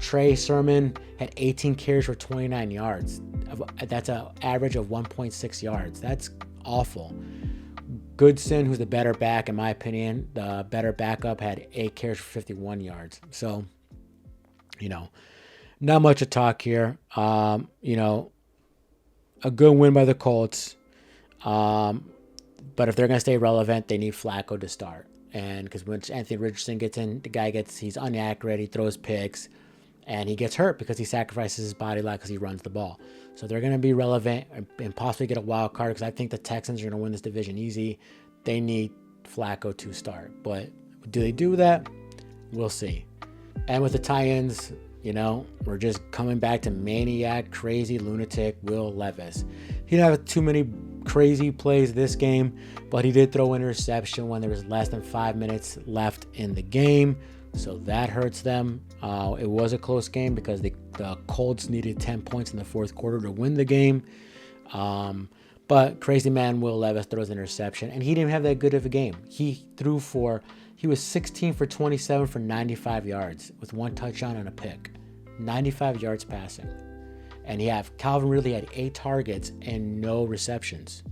Trey Sermon had 18 carries for 29 yards. That's an average of 1.6 yards. That's awful. Goodson, who's the better back, in my opinion, the better backup, had 8 carries for 51 yards. So, not much to talk here. A good win by the Colts. But if they're going to stay relevant, they need Flacco to start. And because when Anthony Richardson gets in, he's inaccurate, he throws picks, and he gets hurt because he sacrifices his body a lot because he runs the ball. So they're going to be relevant and possibly get a wild card because I think the Texans are going to win this division easy. They need Flacco to start. But do they do that? We'll see. And with the Titans, we're just coming back to maniac, crazy, lunatic Will Levis. He didn't have too many crazy plays this game, but he did throw an interception when there was less than 5 minutes left in the game. So that hurts them. It was a close game because the Colts needed 10 points in the fourth quarter to win the game. But crazy man Will Levis throws an interception, and he didn't have that good of a game. He was 16 for 27 for 95 yards with 1 touchdown and a pick. 95 yards passing. And Calvin Ridley had 8 targets and no receptions.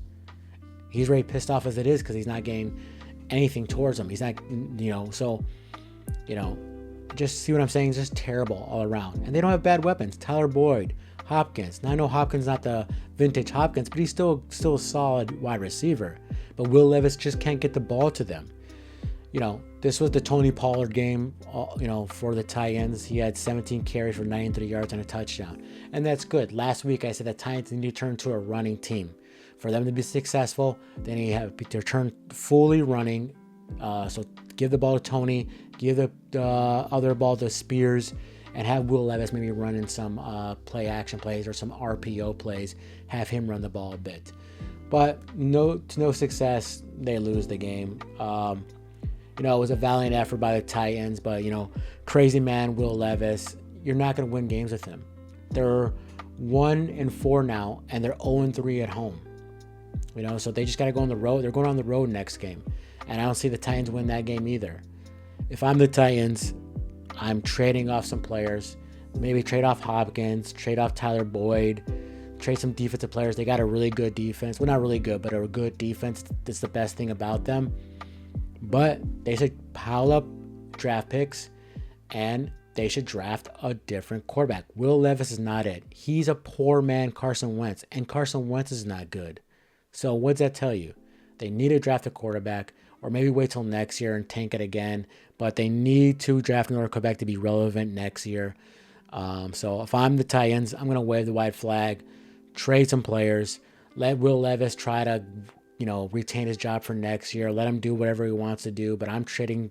He's already pissed off as it is because he's not getting anything towards him. He's not, just see what I'm saying? It's just terrible all around. And they don't have bad weapons. Tyler Boyd, Hopkins. Now I know Hopkins not the vintage Hopkins, but he's still a solid wide receiver. but Will Levis just can't get the ball to them. This was the Tony Pollard game, for the Titans. He had 17 carries for 93 yards and a touchdown. And that's good. Last week I said the Titans need to turn to a running team. For them to be successful, they need to have their turn fully running. So give the ball to Tony, give the other ball to Spears, and have Will Levis maybe run in some play action plays or some RPO plays. Have him run the ball a bit. But to no success, they lose the game. It was a valiant effort by the Titans, but, crazy man Will Levis, you're not going to win games with him. They're 1-4 now, and they're 0-3 at home. So they just got to go on the road. They're going on the road next game, and I don't see the Titans win that game either. If I'm the Titans, I'm trading off some players. Maybe trade off Hopkins, trade off Tyler Boyd, trade some defensive players. They got a really good defense. Well, not really good, but a good defense. That's the best thing about them. But they should pile up draft picks, and they should draft a different quarterback. Will Levis is not it. He's a poor man Carson Wentz, and Carson Wentz is not good. So what does that tell you? They need to draft a quarterback, or maybe wait till next year and tank it again. But they need to draft another quarterback to be relevant next year. So if I'm the Titans, I'm going to wave the white flag, trade some players, let Will Levis try to retain his job for next year. Let him do whatever he wants to do. But I'm trading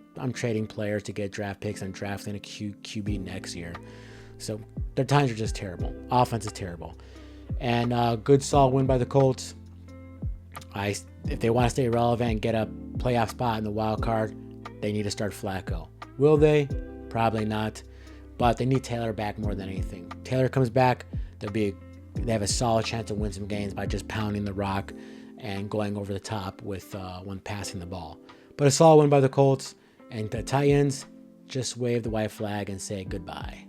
players to get draft picks and drafting a QB next year. So their times are just terrible. Offense is terrible. And good solid win by the Colts. If they want to stay relevant and get a playoff spot in the wild card, they need to start Flacco. Will they? Probably not. But they need Taylor back more than anything. Taylor comes back, they have a solid chance to win some games by just pounding the rock and going over the top with when passing the ball. But a solid win by the Colts, and the Titans just wave the white flag and say goodbye.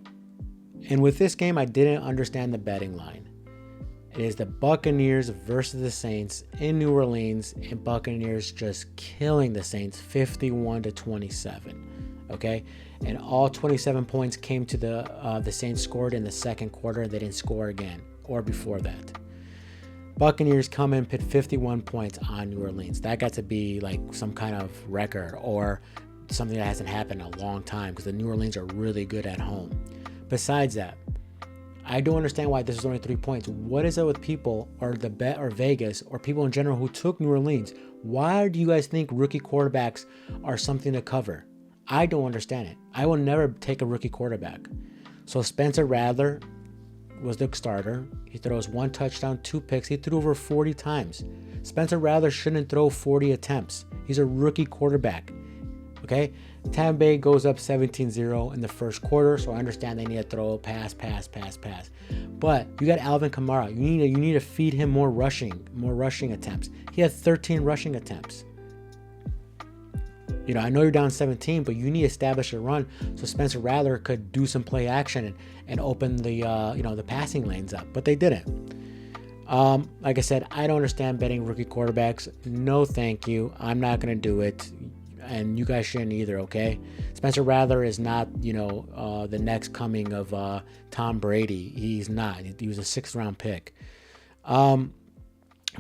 And with this game, I didn't understand the betting line. It is the Buccaneers versus the Saints in New Orleans, and Buccaneers just killing the Saints 51-27. Okay, and all 27 points came to the Saints scored in the second quarter. They didn't score again or before that. Buccaneers come in and put 51 points on New Orleans. That got to be like some kind of record or something that hasn't happened in a long time because the New Orleans are really good at home. Besides that, I don't understand why this is only 3 points. What is it with people or the bet or Vegas or people in general who took New Orleans? Why do you guys think rookie quarterbacks are something to cover? I don't understand it. I will never take a rookie quarterback. So Spencer Rattler was the starter. He throws 1 touchdown, 2 picks. He threw over 40 times. Spencer Rattler shouldn't throw 40 attempts. He's a rookie quarterback. Okay? Tampa Bay goes up 17-0 in the first quarter, so I understand they need to throw pass. But you got Alvin Kamara. You need to feed him more rushing attempts. He had 13 rushing attempts. I know you're down 17, but you need to establish a run so Spencer Rattler could do some play action and open the the passing lanes up. But they didn't. Like I said, I don't understand betting rookie quarterbacks. No, thank you. I'm not gonna do it, and you guys shouldn't either. Okay, Spencer Rattler is not the next coming of Tom Brady. He's not. He was a 6th round pick. But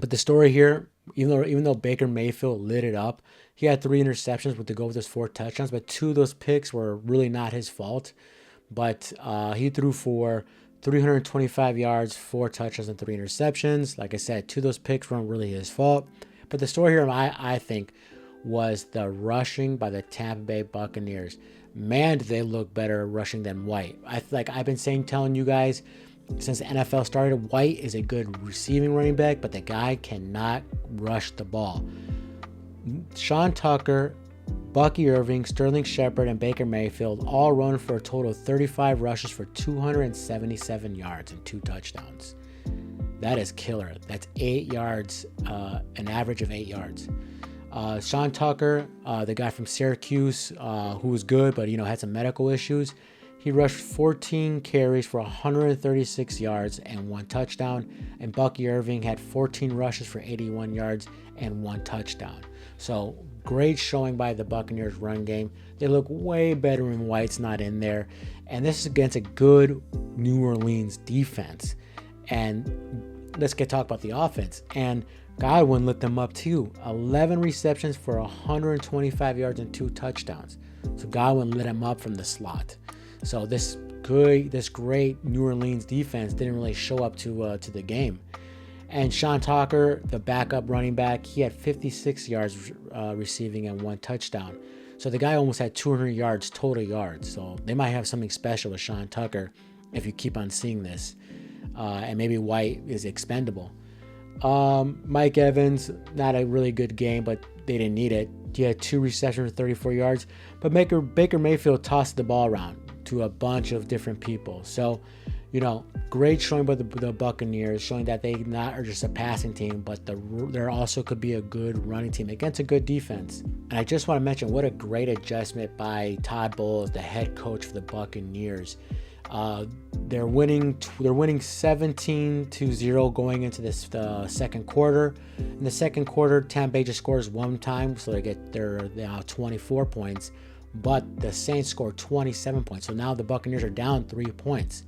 the story here, even though Baker Mayfield lit it up. He had 3 interceptions to go with his 4 touchdowns, but 2 of those picks were really not his fault. But he threw for 325 yards, 4 touchdowns, and 3 interceptions. Like I said, 2 of those picks weren't really his fault. But the story here, I think, was the rushing by the Tampa Bay Buccaneers. Man, did they look better rushing than White. I've been telling you guys since the NFL started, White is a good receiving running back, but the guy cannot rush the ball. Sean Tucker, Bucky Irving, Sterling Shepard, and Baker Mayfield all run for a total of 35 rushes for 277 yards and 2 touchdowns. That is killer. That's 8 yards, an average of 8 yards. Sean Tucker, the guy from Syracuse, who was good but had some medical issues, he rushed 14 carries for 136 yards and 1 touchdown. And Bucky Irving had 14 rushes for 81 yards and 1 touchdown. So great showing by the Buccaneers run game. They look way better when White's not in there. And this is against a good New Orleans defense. And let's talk about the offense. And Godwin lit them up too. 11 receptions for 125 yards and 2 touchdowns. So Godwin lit him up from the slot. So this great New Orleans defense didn't really show up to the game. And Sean Tucker, the backup running back, he had 56 yards receiving and 1 touchdown. So the guy almost had 200 yards total yards. So they might have something special with Sean Tucker if you keep on seeing this. And maybe White is expendable. Mike Evans, not a really good game, but they didn't need it. He had 2 receptions for 34 yards. But Baker Mayfield tossed the ball around to a bunch of different people. So, great showing by the Buccaneers, showing that they not are just a passing team, but there also could be a good running team against a good defense. And I just want to mention what a great adjustment by Todd Bowles, the head coach for the Buccaneers. They're winning 17-0 going into the second quarter. In the second quarter, Tampa Bay just scores 1 time, so they're now 24 points. But the Saints scored 27 points, so now the Buccaneers are down 3 points.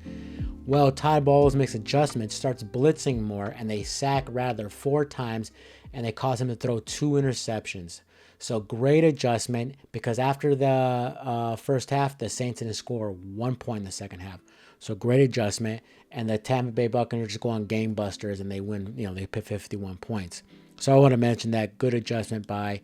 Well, Todd Bowles makes adjustments, starts blitzing more, and they sack Rattler 4 times, and they cause him to throw 2 interceptions. So great adjustment, because after the first half, the Saints didn't score 1 point in the second half. So great adjustment, and the Tampa Bay Buccaneers just go on game busters, and they win. They put 51 points. So I want to mention that good adjustment by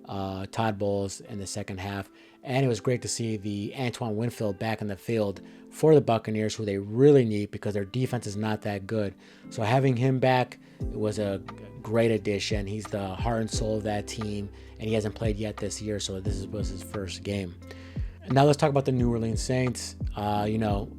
Todd Bowles in the second half. And it was great to see the Antoine Winfield back in the field for the Buccaneers, who they really need because their defense is not that good. So having him back, it was a great addition. He's the heart and soul of that team, and he hasn't played yet this year, so this was his first game. And now let's talk about the New Orleans Saints. Rattler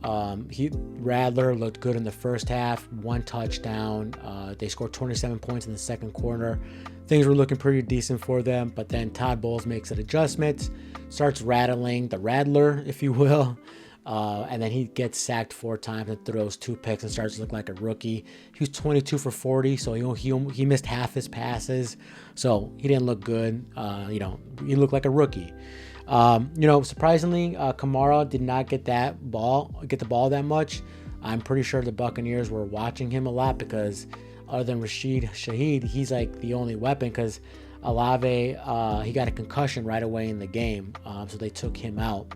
looked good in the first half, 1 touchdown. They scored 27 points in the second quarter. Things were looking pretty decent for them, but then Todd Bowles makes an adjustment, starts rattling the Rattler, if you will, and then he gets sacked 4 times and throws 2 picks and starts to look like a rookie. He was 22 for 40, so he missed half his passes, so he didn't look good. He looked like a rookie. Surprisingly, Kamara did not get the ball that much. I'm pretty sure the Buccaneers were watching him a lot because other than Rashid Shaheed, he's like the only weapon, because Olave, he got a concussion right away in the game, so they took him out.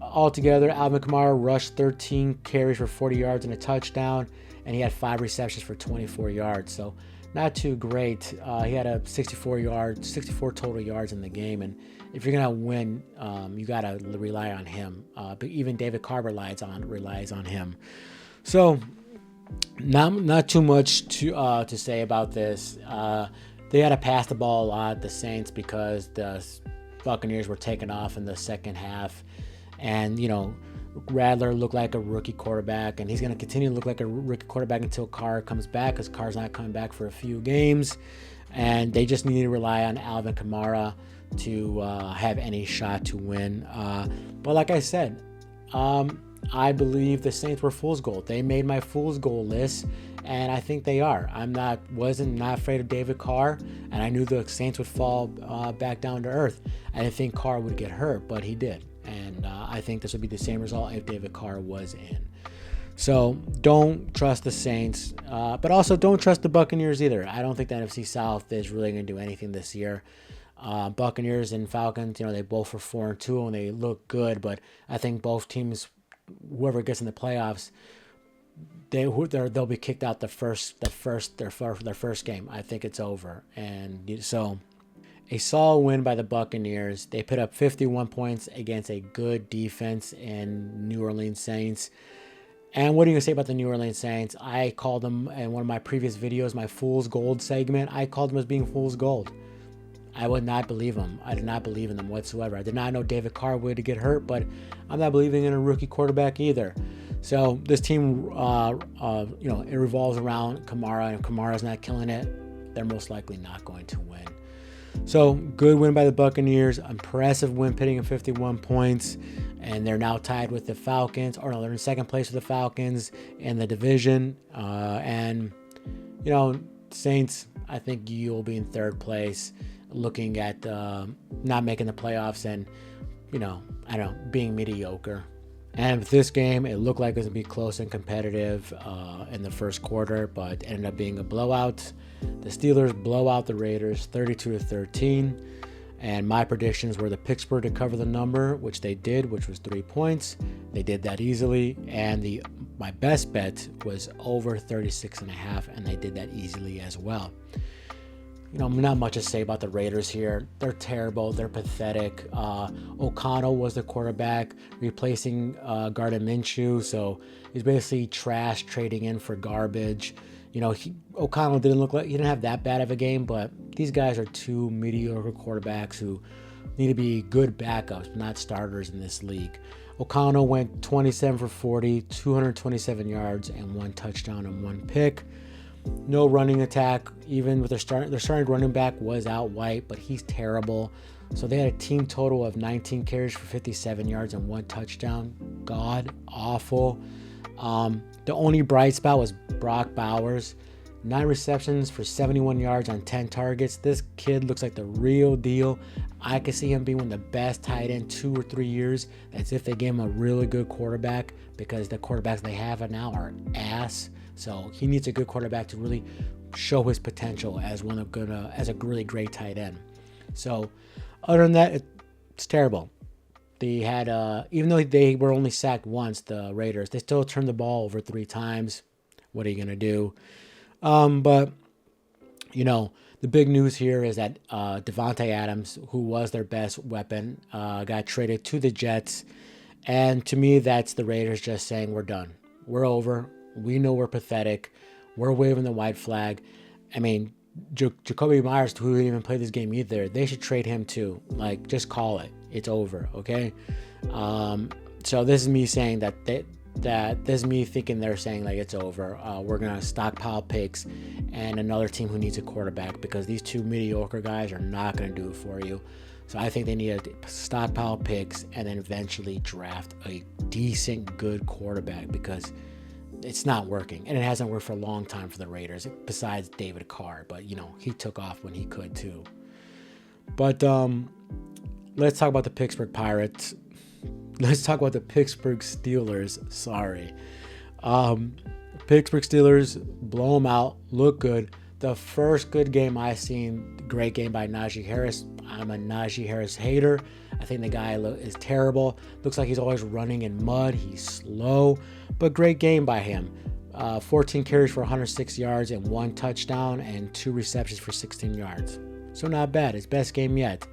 Altogether, Alvin Kamara rushed 13 carries for 40 yards and a touchdown, and he had 5 receptions for 24 yards. So not too great. He had a 64 total yards in the game, and if you're gonna win, you gotta rely on him. But even David Carr relies on him. So not too much to say about this. They had to pass the ball a lot, the Saints, because the Buccaneers were taking off in the second half. And, Rattler looked like a rookie quarterback, and he's going to continue to look like a rookie quarterback until Carr comes back, because Carr's not coming back for a few games. And they just need to rely on Alvin Kamara to have any shot to win. But like I said, I believe the Saints were fool's gold. They made my fool's gold list, and I think they are. Wasn't afraid of David Carr, and I knew the Saints would fall back down to earth. I didn't think Carr would get hurt, but he did. And I think this would be the same result if David Carr was in. So don't trust the Saints, but also don't trust the Buccaneers either. I don't think the NFC South is really going to do anything this year. Buccaneers and Falcons, they both were 4-2 and they look good, but I think both teams, whoever gets in the playoffs, they'll be kicked out their first game. I think it's over. And so a solid win by the Buccaneers. They put up 51 points against a good defense in New Orleans Saints. And what are you going to say about the New Orleans Saints? I called them in one of my previous videos, my Fool's Gold segment, I called them as being Fool's Gold. I would not believe them. I did not believe in them whatsoever. I did not know David Carr would get hurt, but I'm not believing in a rookie quarterback either. So this team, it revolves around Kamara, and if Kamara's not killing it, they're most likely not going to win. So good win by the Buccaneers. Impressive win, pitting at 51 points, and they're now tied with the Falcons. They're in second place with the Falcons in the division. Saints, I think you'll be in third place, looking at not making the playoffs and, being mediocre. And with this game, it looked like it was going to be close and competitive in the first quarter, but ended up being a blowout. The Steelers blow out the Raiders 32-13. And my predictions were the Pittsburgh to cover the number, which they did, which was 3 points. They did that easily. And my best bet was over 36.5, and they did that easily as well. Not much to say about the Raiders here. They're terrible. They're pathetic. O'Connell was the quarterback, replacing Gardner Minshew. So he's basically trash, trading in for garbage. O'Connell he didn't have that bad of a game, but these guys are two mediocre quarterbacks who need to be good backups, not starters in this league. O'Connell went 27 for 40, 227 yards, and 1 touchdown and 1 pick. No running attack, even with their starting running back was out White, but he's terrible. So they had a team total of 19 carries for 57 yards and 1 touchdown. God awful. The only bright spot was Brock Bowers. 9 receptions for 71 yards on 10 targets. This kid looks like the real deal. I could see him being one of the best tight end 2 or 3 years. That's if they gave him a really good quarterback, because the quarterbacks they have now are ass. So he needs a good quarterback to really show his potential as a really great tight end. So other than that, it's terrible. They had, even though they were only sacked once, the Raiders, they still turned the ball over 3 times. What are you going to do? But, the big news here is that Davante Adams, who was their best weapon, got traded to the Jets. And to me, that's the Raiders just saying, we're done. We're over. We know we're pathetic. We're waving the white flag. I mean, Jacoby Myers, who didn't even play this game either, they should trade him too. Just call it. It's over, okay? So this is me saying that this is me thinking they're saying it's over. We're going to stockpile picks and another team who needs a quarterback, because these 2 mediocre guys are not going to do it for you. So I think they need to stockpile picks and then eventually draft a decent, good quarterback, because it's not working. And it hasn't worked for a long time for the Raiders, besides David Carr. But, he took off when he could too. But let's talk about the Pittsburgh Pirates. Let's talk about the Pittsburgh Steelers. Sorry. Pittsburgh Steelers, blow them out, look good. The first good game I've seen, great game by Najee Harris. I'm a Najee Harris hater. I think the guy is terrible. Looks like he's always running in mud. He's slow, but great game by him. 14 carries for 106 yards and 1 touchdown and 2 receptions for 16 yards. So not bad. His best game yet.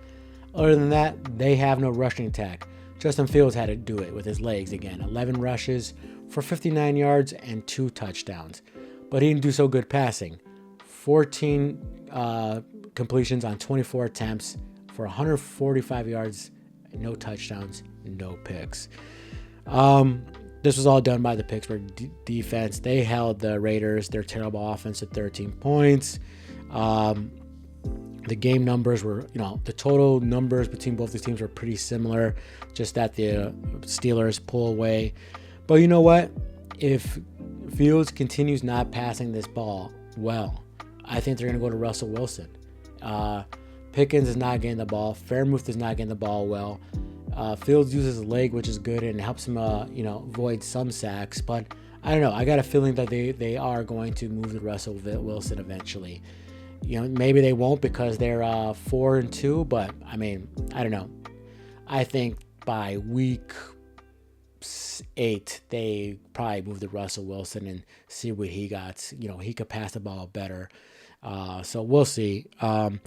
Other than that, they have no rushing attack. Justin Fields had to do it with his legs again. 11 rushes for 59 yards and 2 touchdowns. But he didn't do so good passing. 14 completions on 24 attempts for 145 yards, no touchdowns, no picks. This was all done by the Pittsburgh defense. They held the Raiders, their terrible offense, to 13 points. The game numbers were, the total numbers between both these teams were pretty similar, just that the Steelers pull away. But you know what? If Fields continues not passing this ball well, I think they're going to go to Russell Wilson. Pickens is not getting the ball. Fairmouth is not getting the ball well. Fields uses his leg, which is good, and helps him, avoid some sacks. But I don't know. I got a feeling that they are going to move to Russell Wilson eventually. Maybe they won't because they're 4-2, but I mean, I don't know. I think by week 8, they probably move to Russell Wilson and see what he got. He could pass the ball better. So we'll see. But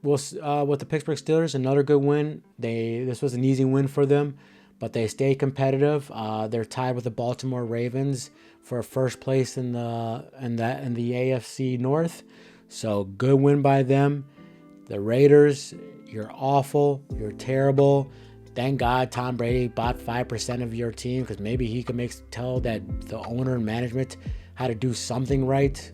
with the Pittsburgh Steelers, another good win. This was an easy win for them, but they stayed competitive. They're tied with the Baltimore Ravens for first place in the AFC North. So good win by them. The Raiders, you're awful. You're terrible. Thank God Tom Brady bought 5% of your team, because maybe he could tell that the owner and management how to do something right.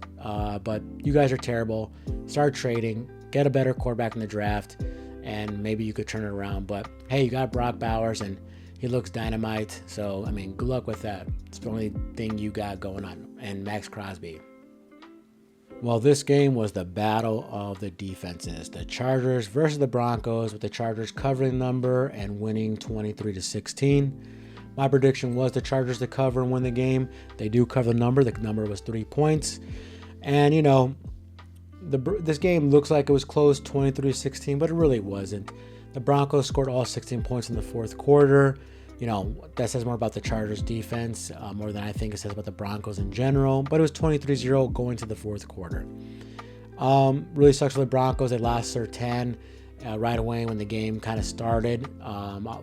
But you guys are terrible. Start trading. Get a better quarterback in the draft, and maybe you could turn it around. But hey, you got Brock Bowers, and he looks dynamite. So, I mean, good luck with that. It's the only thing you got going on. And Max Crosby. Well, this game was the battle of the defenses. The Chargers versus the Broncos, with the Chargers covering the number and winning 23-16. My prediction was the Chargers to cover and win the game. They do cover the number. The number was 3 points. And, this game looks like it was close, 23-16, but it really wasn't. The Broncos scored all 16 points in the fourth quarter. That says more about the Chargers defense, more than I think it says about the Broncos in general. But it was 23-0 going to the fourth quarter. Really sucks for the Broncos. They lost Surtain right away when the game kind of started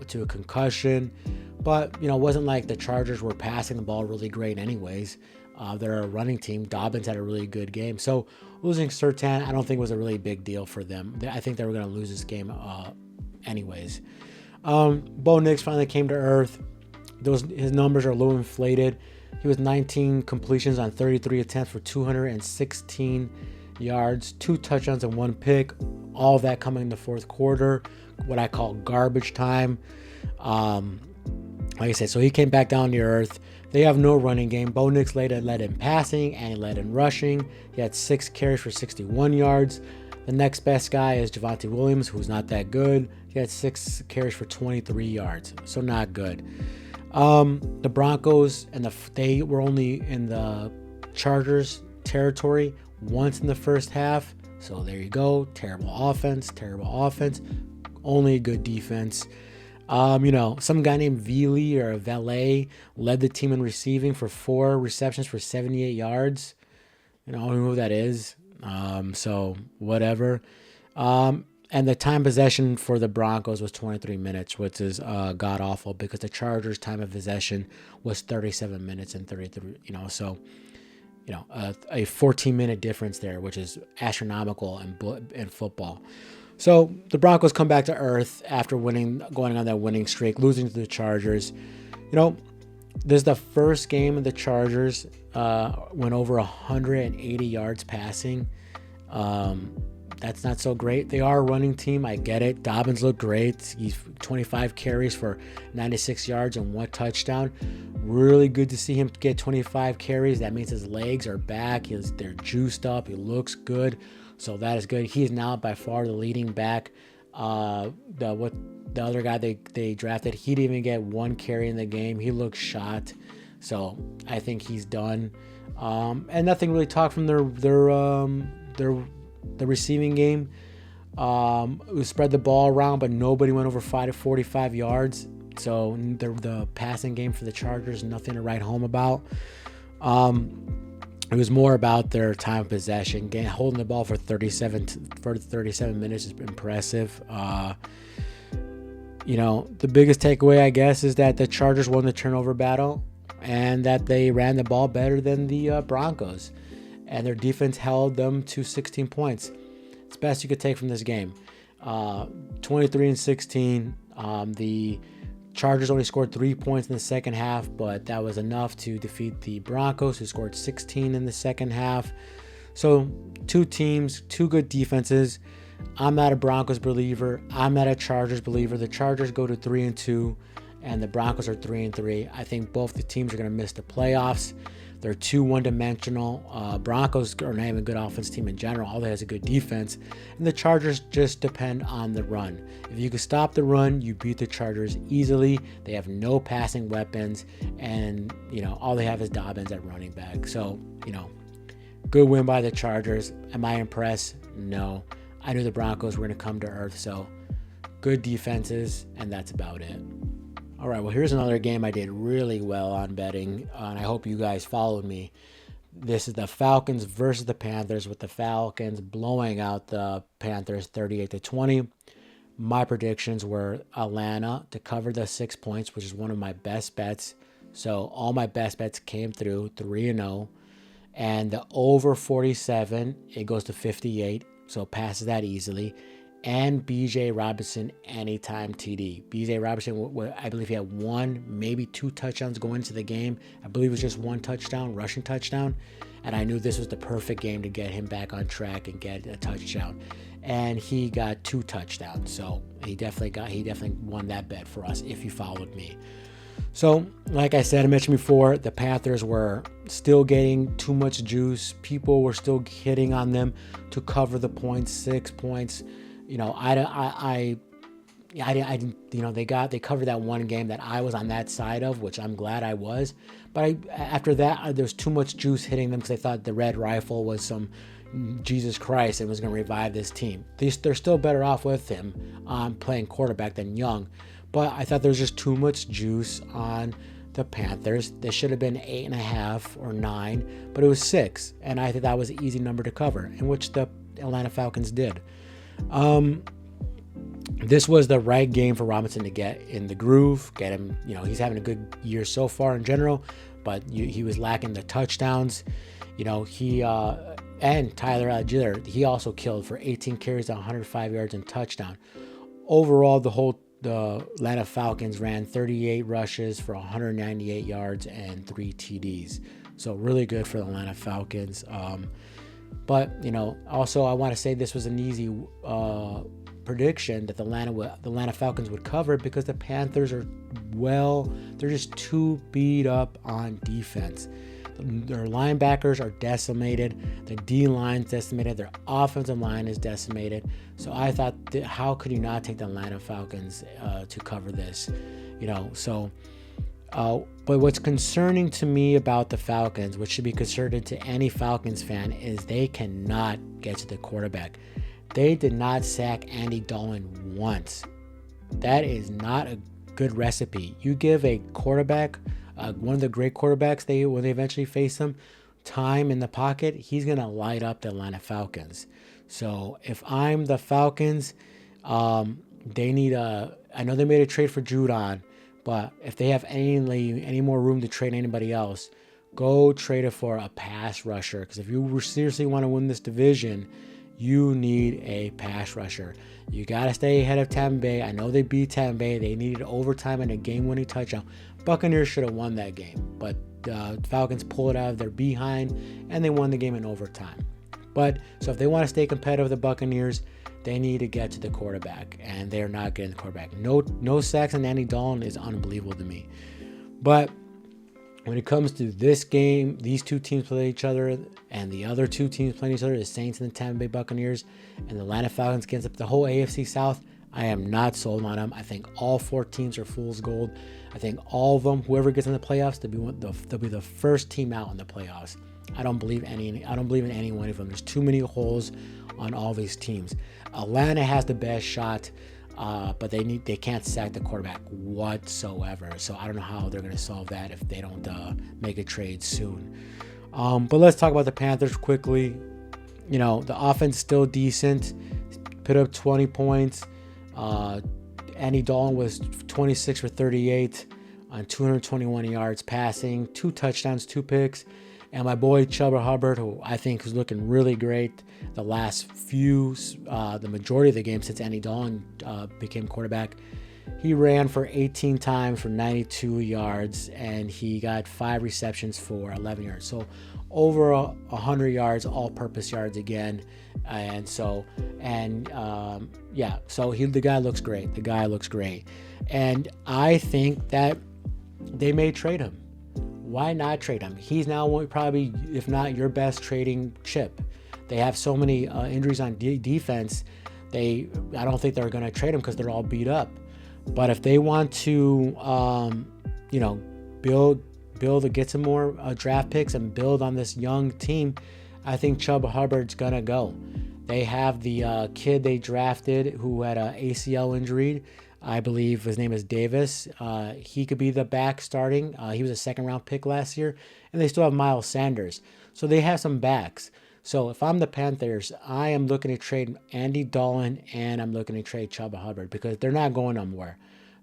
to a concussion. But, it wasn't like the Chargers were passing the ball really great anyways. They're a running team. Dobbins had a really good game. So losing Surtain, I don't think was a really big deal for them. I think they were going to lose this game anyways. Bo Nix finally came to earth. His numbers are a little inflated. He was 19 completions on 33 attempts for 216 yards, 2 touchdowns and 1 pick. All of that coming in the fourth quarter, what I call garbage time. Like I said, so he came back down to earth. They have no running game. Bo Nix led in passing and he led in rushing. He had 6 carries for 61 yards. The next best guy is Javonte Williams, who's not that good. He had 6 carries for 23 yards, so not good. The Broncos they were only in the Chargers territory once in the first half. So there you go. Terrible offense. Only good defense. Some guy named Vili or Valet led the team in receiving for 4 receptions for 78 yards. I don't know who that is. So whatever. And the time possession for the Broncos was 23 minutes, which is god awful because the Chargers' time of possession was 37 minutes and 33. A 14-minute difference there, which is astronomical in football. So the Broncos come back to earth after going on that winning streak, losing to the Chargers. This is the first game of the Chargers went over 180 yards passing. That's not so great. They are a running team. I get it. Dobbins looked great. He's 25 carries for 96 yards and 1 touchdown. Really good to see him get 25 carries. That means his legs are back. They're juiced up. He looks good. So that is good. He is now by far the leading back. The other guy they drafted, he didn't even get 1 carry in the game. He looked shot. So I think he's done. And nothing really talked from the receiving game. We spread the ball around, but nobody went over 45 yards. So the passing game for the Chargers, nothing to write home about. It was more about their time of possession. Holding the ball for 37 minutes is impressive. The biggest takeaway, I guess, is that the Chargers won the turnover battle and that they ran the ball better than the Broncos. And their defense held them to 16 points. It's the best you could take from this game. 23-16. The Chargers only scored 3 points in the second half, but that was enough to defeat the Broncos, who scored 16 in the second half. So 2 teams, 2 good defenses. I'm not a Broncos believer. I'm not a Chargers believer. The Chargers go to 3-2, and the Broncos are 3-3. I think both the teams are going to miss the playoffs. They're too one-dimensional. Broncos are not even a good offense team in general. All they have is a good defense. And the Chargers just depend on the run. If you can stop the run, you beat the Chargers easily. They have no passing weapons. And, all they have is Dobbins at running back. So, good win by the Chargers. Am I impressed? No. I knew the Broncos were going to come to earth. So, good defenses, and that's about it. All right, well, here's another game I did really well on betting, and I hope you guys followed me. This is the Falcons versus the Panthers, with the Falcons blowing out the Panthers 38-20. My predictions were Atlanta to cover the 6 points, which is one of my best bets. So all my best bets came through, 3-0. And the over 47, it goes to 58, so passes that easily. And B.J. Robinson anytime TD. B.J. Robinson, I believe he had 1, maybe 2 touchdowns going into the game. I believe it was just 1 touchdown, rushing touchdown. And I knew this was the perfect game to get him back on track and get a touchdown. And he got 2 touchdowns. So he definitely won that bet for us if you followed me. So, like I said, I mentioned before, the Panthers were still getting too much juice. People were still hitting on them to cover the points, 6 points. You know, I didn't, you know, they covered that one game that I was on that side of, which I'm glad I was. But after that, there's too much juice hitting them because they thought the Red Rifle was some Jesus Christ and was going to revive this team. They're still better off with him playing quarterback than Young. But I thought there was just too much juice on the Panthers. They should have been 8.5 or 9, but it was 6. And I think that was an easy number to cover, in which the Atlanta Falcons did. This was the right game for Robinson to get in the groove, get him, you know, he's having a good year so far in general, but he was lacking the touchdowns. You know, and Tyler Algier, he also killed for 18 carries, 105 yards and touchdown. Overall, the Atlanta Falcons ran 38 rushes for 198 yards and 3 TDs. So really good for the Atlanta Falcons. But, you know, also I want to say this was an easy prediction that the Atlanta Falcons would cover, because the Panthers they're just too beat up on defense. Their linebackers are decimated. The D-line's decimated. Their offensive line is decimated. So I thought, how could you not take the Atlanta Falcons to cover this? You know, so... but what's concerning to me about the Falcons, which should be concerning to any Falcons fan, is they cannot get to the quarterback. They did not sack Andy Dalton once. That is not a good recipe. You give a quarterback, one of the great quarterbacks, when they eventually face him, time in the pocket, he's going to light up the Atlanta Falcons. So if I'm the Falcons, they need I know they made a trade for Judon, but if they have any more room to trade anybody else, go trade it for a pass rusher. Because if you seriously want to win this division, you need a pass rusher. You got to stay ahead of Tampa Bay. I know they beat Tampa Bay. They needed overtime and a game-winning touchdown. Buccaneers should have won that game, but Falcons pulled it out of their behind, and they won the game in overtime. But so if they want to stay competitive with the Buccaneers, they need to get to the quarterback, and they're not getting the quarterback. No sacks on Andy Dalton is unbelievable to me. But when it comes to this game, these two teams play each other, and the other two teams playing each other, the Saints and the Tampa Bay Buccaneers, and the Atlanta Falcons against the whole AFC South, I am not sold on them. I think all 4 teams are fool's gold. I think all of them, whoever gets in the playoffs, they'll be the first team out in the playoffs. I don't believe in any one of them. There's too many holes on all these teams. Atlanta has the best shot, but they can't sack the quarterback whatsoever. So I don't know how they're going to solve that if they don't make a trade soon. But let's talk about the Panthers quickly. You know, the offense still decent. Put up 20 points. Andy Dalton was 26 for 38 on 221 yards passing, 2 touchdowns, 2 picks. And my boy Chuba Hubbard, who I think is looking really great the majority of the game since Andy Dalton became quarterback. He ran for 18 times for 92 yards, and he got 5 receptions for 11 yards. So over 100 yards, all-purpose yards again. So the guy looks great. And I think that they may trade him. Why not trade him? He's now probably, if not your best trading chip. They have so many injuries on defense. I don't think they're going to trade him because they're all beat up. But if they want to, build to get some more draft picks and build on this young team, I think Chuba Hubbard's going to go. They have the kid they drafted who had an ACL injury. I believe his name is Davis. He could be the back starting. He was a second-round pick last year. And they still have Miles Sanders. So they have some backs. So if I'm the Panthers, I am looking to trade Andy Dalton and I'm looking to trade Chuba Hubbard because they're not going nowhere.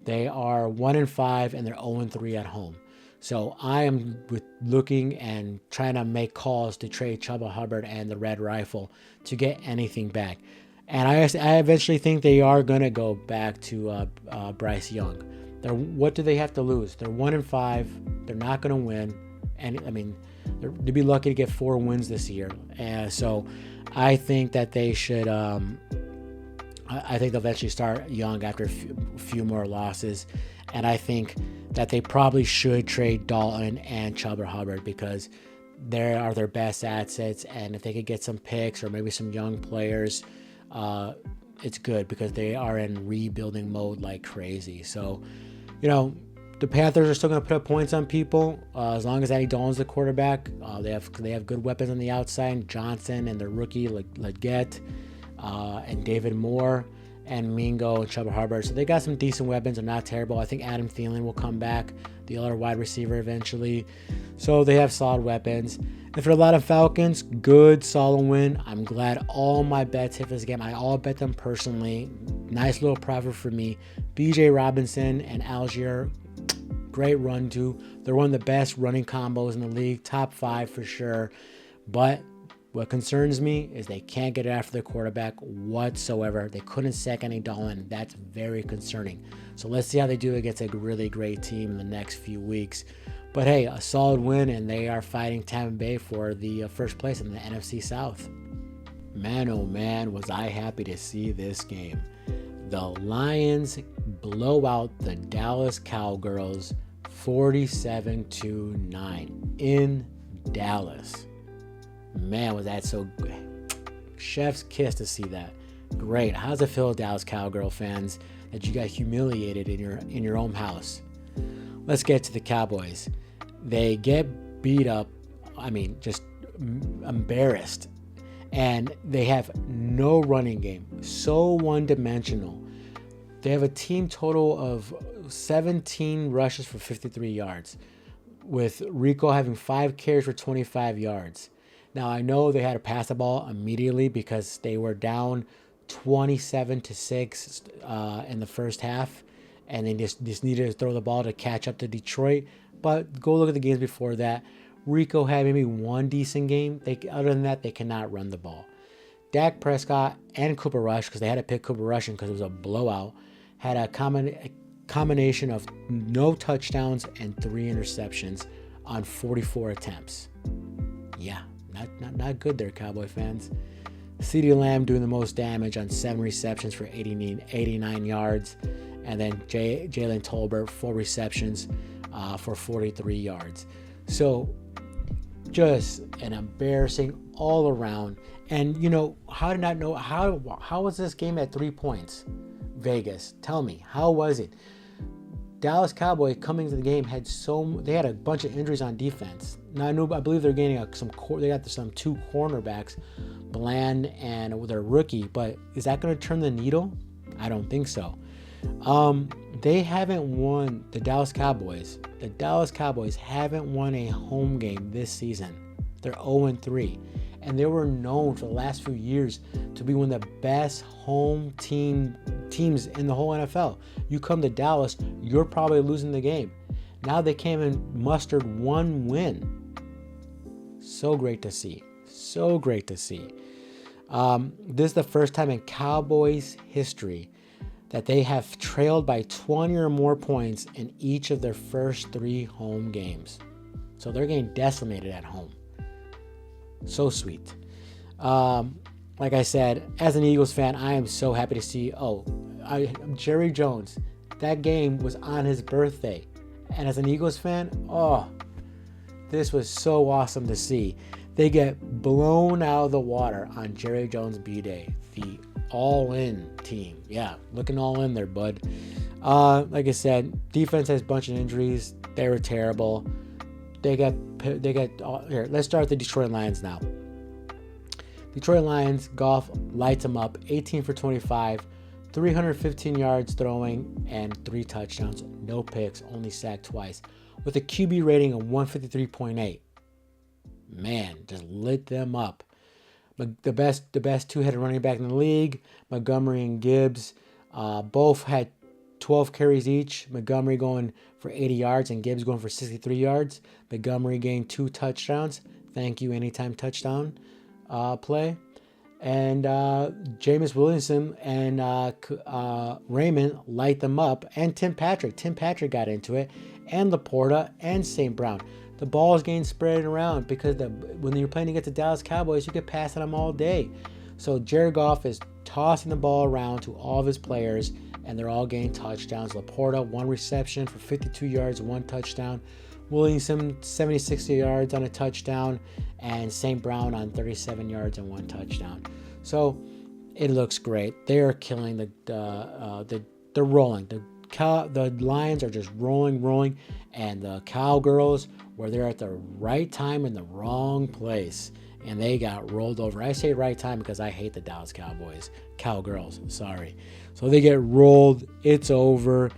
They are 1-5 and they're 0-3 at home. So I am looking and trying to make calls to trade Chuba Hubbard and the Red Rifle to get anything back. And I eventually think they are going to go back to Bryce Young. What do they have to lose? They're 1-5. They're not going to win. And I mean, they'd be lucky to get 4 wins this year. So I think that they should. I think they'll eventually start Young after a few more losses. And I think that they probably should trade Dalton and Chuba Hubbard because they are their best assets. And if they could get some picks or maybe some young players, it's good because they are in rebuilding mode like crazy. So, the Panthers are still going to put up points on people as long as Andy Dalton's the quarterback. They have good weapons on the outside. Johnson and their rookie Leggett and David Moore and Mingo and Chuba Hubbard. So they got some decent weapons. They're not terrible. I think Adam Thielen will come back, the other wide receiver eventually. So they have solid weapons. And for a lot of Falcons, good, solid win. I'm glad all my bets hit this game. I all bet them personally. Nice little profit for me. BJ Robinson and Algier, great run too. They're one of the best running combos in the league. Top 5 for sure. But what concerns me is they can't get it after their quarterback whatsoever. They couldn't sack Andy Dalton. That's very concerning. So let's see how they do against a really great team in the next few weeks. But hey, a solid win, and they are fighting Tampa Bay for the first place in the NFC South. Man, oh man, was I happy to see this game. The Lions blow out the Dallas Cowgirls 47-9 in Dallas. Man, was that so good. Chef's kiss to see that. Great. How's it feel, Dallas Cowgirl fans, that you got humiliated in your own house? Let's get to the Cowboys. They get beat up. Just embarrassed. And they have no running game. So one-dimensional. They have a team total of 17 rushes for 53 yards, with Rico having 5 carries for 25 yards. Now, I know they had to pass the ball immediately because they were down 27-6 in the first half, and they just needed to throw the ball to catch up to Detroit. But go look at the games before that. Rico had maybe one decent game. Other than that, they cannot run the ball. Dak Prescott and Cooper Rush, because they had to pick Cooper Rush because it was a blowout, had a combination of no touchdowns and 3 interceptions on 44 attempts. Yeah, not good there, Cowboy fans. CeeDee Lamb doing the most damage on 7 receptions for 89 yards. And then Jalen Tolbert, 4 receptions for 43 yards. So just an embarrassing all around. And, how did I know? How was this game at 3 points? Vegas, tell me, how was it? Dallas Cowboys coming to the game they had a bunch of injuries on defense. Now I believe they're gaining they got some 2 cornerbacks, Bland and their rookie, but is that going to turn the needle? I don't think so. They haven't won, the Dallas Cowboys haven't won a home game this season. They're 0-3. And they were known for the last few years to be one of the best home teams in the whole NFL. You come to Dallas, you're probably losing the game. Now they came and mustered 1 win. So great to see. So great to see. This is the first time in Cowboys history that they have trailed by 20 or more points in each of their first 3 home games. So they're getting decimated at home. So sweet. Like I said, as an Eagles fan, I am so happy to see, Jerry Jones, that game was on his birthday. And as an Eagles fan, this was so awesome to see. They get blown out of the water on Jerry Jones' B-Day. The all-in team. Yeah, looking all in there, bud. Like I said, defense has a bunch of injuries. They were terrible. Here, let's start with the Detroit Lions now. Detroit Lions, Goff lights them up. 18 for 25, 315 yards throwing, and 3 touchdowns. No picks, only sacked twice. With a QB rating of 153.8. Man, just lit them up. The best 2-headed running back in the league, Montgomery and Gibbs, both had 12 carries each. Montgomery going for 80 yards and Gibbs going for 63 yards. Montgomery gained 2 touchdowns. Thank you, anytime touchdown play. And Jameis Williamson and Raymond light them up. And Tim Patrick. Tim Patrick got into it. And Laporta and St. Brown. The ball is getting spread around because when you're playing against the Dallas Cowboys, you can pass on them all day. So Jared Goff is tossing the ball around to all of his players, and they're all getting touchdowns. Laporta, 1 reception for 52 yards, 1 touchdown. Williamson, 76 yards on a touchdown, and St. Brown on 37 yards and 1 touchdown. So it looks great. They are killing they're rolling. The Lions are just rolling, and the Cowgirls were there at the right time in the wrong place, and they got rolled over. I say right time because I hate the Dallas Cowgirls, sorry. So they get rolled. It's over.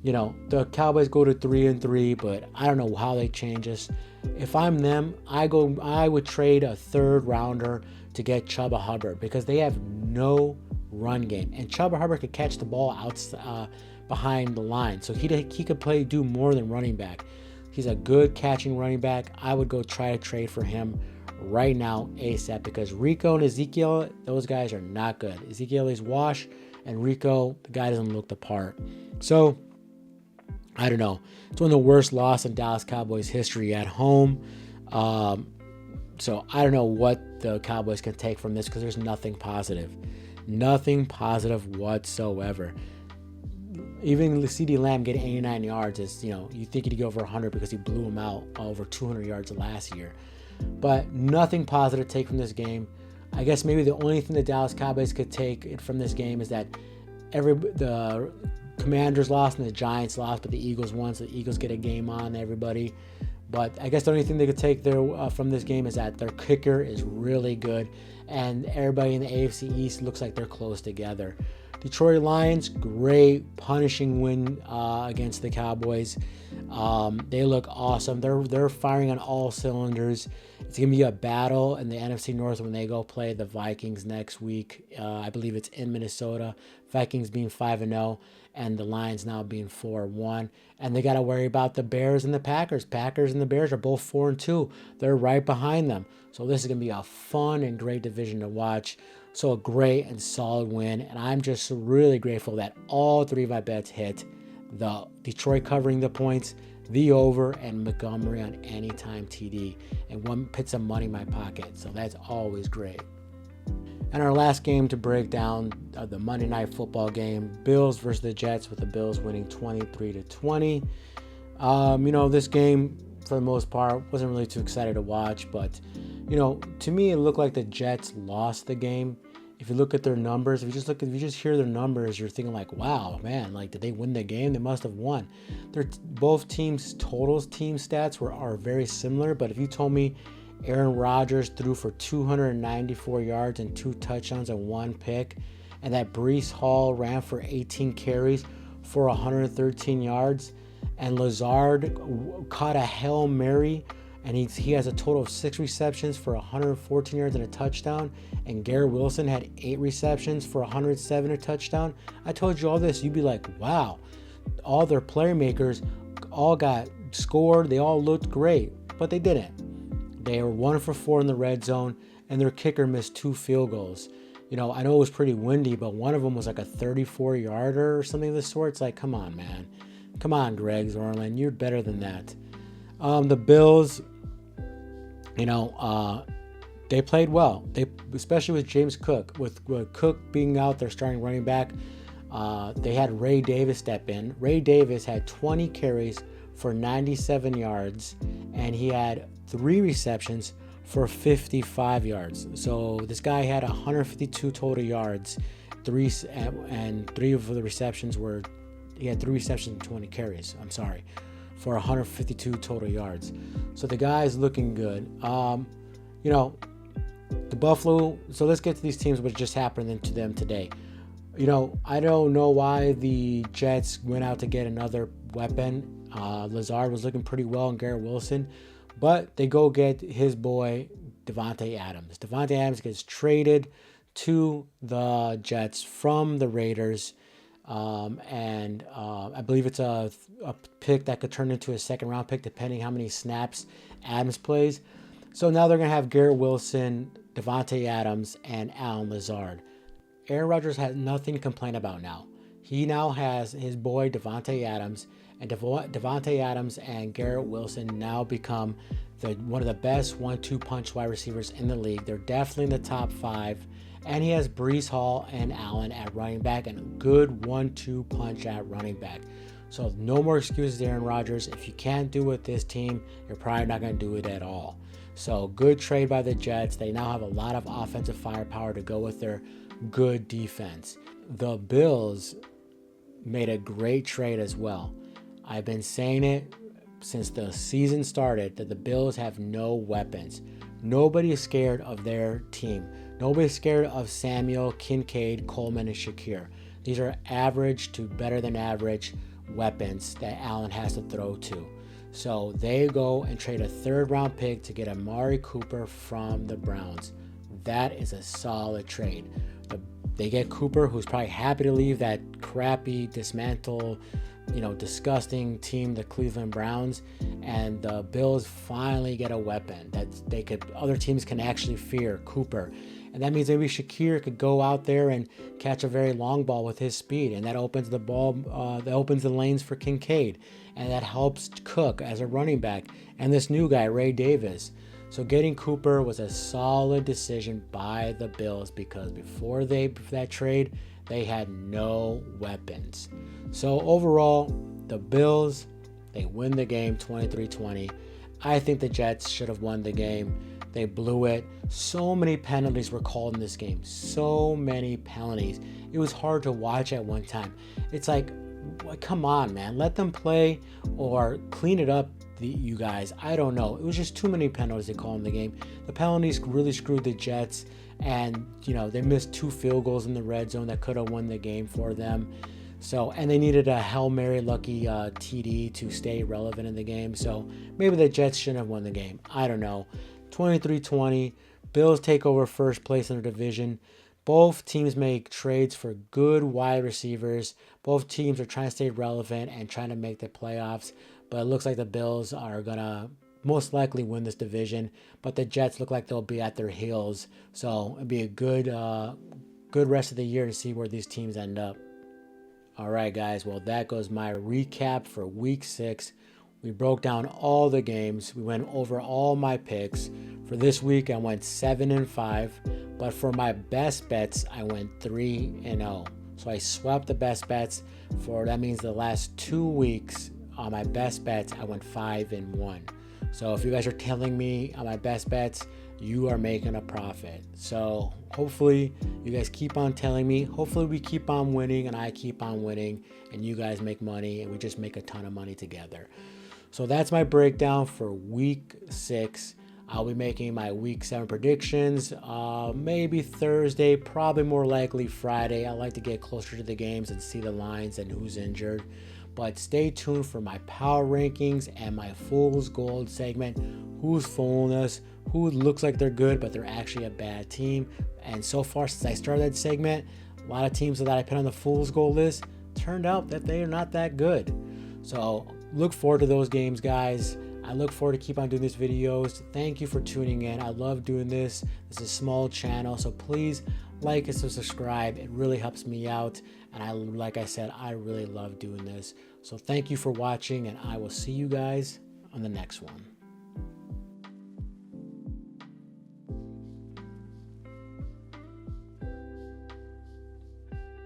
The Cowboys go to 3-3, but I don't know how they change this. If I'm them, I would trade a 3rd rounder to get Chuba Hubbard because they have no run game, and Chuba Hubbard could catch the ball out behind the line, so he could do more than running back. He's a good catching running back. I would go try to trade for him right now ASAP because Rico and Ezekiel, those guys are not good. Ezekiel is washed, and Rico, the guy doesn't look the part. So I don't know. It's one of the worst losses in Dallas Cowboys history at home. So I don't know what the Cowboys can take from this because there's nothing positive. Nothing positive whatsoever. Even CeeDee Lamb getting 89 yards is, you think he'd go over 100 because he blew him out over 200 yards last year. But nothing positive to take from this game. I guess maybe the only thing the Dallas Cowboys could take from this game is that the Commanders lost and the Giants lost, but the Eagles won, so the Eagles get a game on everybody. But I guess the only thing they could take there from this game is that their kicker is really good, and everybody in the AFC East looks like they're close together. Detroit Lions, great punishing win against the Cowboys. They look awesome. They're firing on all cylinders. It's going to be a battle in the NFC North when they go play the Vikings next week. I believe it's in Minnesota. Vikings being 5-0 and the Lions now being 4-1. And they got to worry about the Bears and the Packers. Packers and the Bears are both 4-2. They're right behind them. So this is going to be a fun and great division to watch. So a great and solid win. And I'm just really grateful that all 3 of my bets hit. The Detroit covering the points, the over, and Montgomery on anytime TD. And one put some money in my pocket. So that's always great. And our last game to break down the Monday Night Football game, Bills versus the Jets, with the Bills winning 23-20. This game, for the most part, wasn't really too excited to watch. But, to me, it looked like the Jets lost the game. If you look at their numbers, if you just hear their numbers, you're thinking like, wow, man, did they win the game? They must have won. Both teams' totals, team stats are very similar. But if you told me Aaron Rodgers threw for 294 yards and 2 touchdowns and 1 pick, and that Breece Hall ran for 18 carries for 113 yards, and Lazard caught a Hail Mary, and he has a total of 6 receptions for 114 yards and a touchdown, and Garrett Wilson had 8 receptions for 107 and a touchdown. I told you all this, you'd be like, wow, all their playmakers all got scored, they all looked great, but they didn't. They were 1 for 4 in the red zone, and their kicker missed 2 field goals. I know it was pretty windy, but one of them was like a 34-yarder or something of the sort. It's like, come on, man. Come on, Greg Zorland. You're better than that. The Bills, they played well. Especially with James Cook. With Cook being out there starting running back, they had Ray Davis step in. Ray Davis had 20 carries for 97 yards, and he had 3 receptions for 55 yards. So this guy had 152 total yards. 3 of the receptions he had 3 receptions and 20 carries. For 152 total yards. So the guy's looking good. The Buffalo. So let's get to these teams, what just happened to them today. I don't know why the Jets went out to get another weapon. Lazard was looking pretty well in Garrett Wilson, but they go get his boy Davante Adams. Davante Adams gets traded to the Jets from the Raiders, and I believe it's a pick that could turn into a second-round pick depending how many snaps Adams plays. So now they're going to have Garrett Wilson, Davante Adams, and Allen Lazard. Aaron Rodgers has nothing to complain about now. He now has his boy Davante Adams, and Davante Adams and Garrett Wilson now become one of the best 1-2 punch wide receivers in the league. They're definitely in the top 5, And he has Breece Hall and Allen at running back and a good 1-2 punch at running back. So no more excuses, Aaron Rodgers. If you can't do it with this team, you're probably not going to do it at all. So good trade by the Jets. They now have a lot of offensive firepower to go with their good defense. The Bills made a great trade as well. I've been saying it since the season started that the Bills have no weapons. Nobody is scared of their team. Nobody's scared of Samuel, Kincaid, Coleman, and Shakir. These are average to better than average weapons that Allen has to throw to. So they go and trade a 3rd round pick to get Amari Cooper from the Browns. That is a solid trade. They get Cooper, who's probably happy to leave that crappy, dismantle, disgusting team, the Cleveland Browns, and the Bills finally get a weapon that other teams can actually fear, Cooper. And that means maybe Shakir could go out there and catch a very long ball with his speed, and that opens the lanes for Kincaid, and that helps Cook as a running back, and this new guy, Ray Davis. So getting Cooper was a solid decision by the Bills because before that trade, they had no weapons. So overall, the Bills, they win the game 23-20. I think the Jets should have won the game. They blew it. So many penalties were called in this game. So many penalties. It was hard to watch at one time. It's like, come on, man. Let them play or clean it up, you guys. I don't know. It was just too many penalties they called in the game. The penalties really screwed the Jets. And, they missed 2 field goals in the red zone that could have won the game for them. So, and they needed a Hail Mary lucky TD to stay relevant in the game. So maybe the Jets shouldn't have won the game. I don't know. 23-20. Bills take over first place in their division. Both teams make trades for good wide receivers. Both teams are trying to stay relevant and trying to make the playoffs. But it looks like the Bills are going to most likely win this division. But the Jets look like they'll be at their heels. So it'll be a good rest of the year to see where these teams end up. All right, guys. Well, that goes my recap for Week 6. We broke down all the games. We went over all my picks. For this week, I went 7-5. But for my best bets, I went 3-0. So I swapped the best bets that means the last 2 weeks on my best bets, I went 5-1. So if you guys are telling me on my best bets, you are making a profit. So hopefully you guys keep on telling me. Hopefully we keep on winning and I keep on winning and you guys make money and we just make a ton of money together. So that's my breakdown for Week 6. I'll be making my Week 7 predictions maybe Thursday, probably more likely Friday. I like to get closer to the games and see the lines and who's injured. But stay tuned for my power rankings and my Fool's Gold segment. Who's fooling us? Who looks like they're good, but they're actually a bad team? And so far, since I started that segment, a lot of teams that I put on the Fool's Gold list turned out that they are not that good. So look forward to those games, guys. I look forward to keep on doing these videos. Thank you for tuning in. I love doing this. This is a small channel, so please like and subscribe. It really helps me out. And like I said, I really love doing this. So thank you for watching, and I will see you guys on the next one.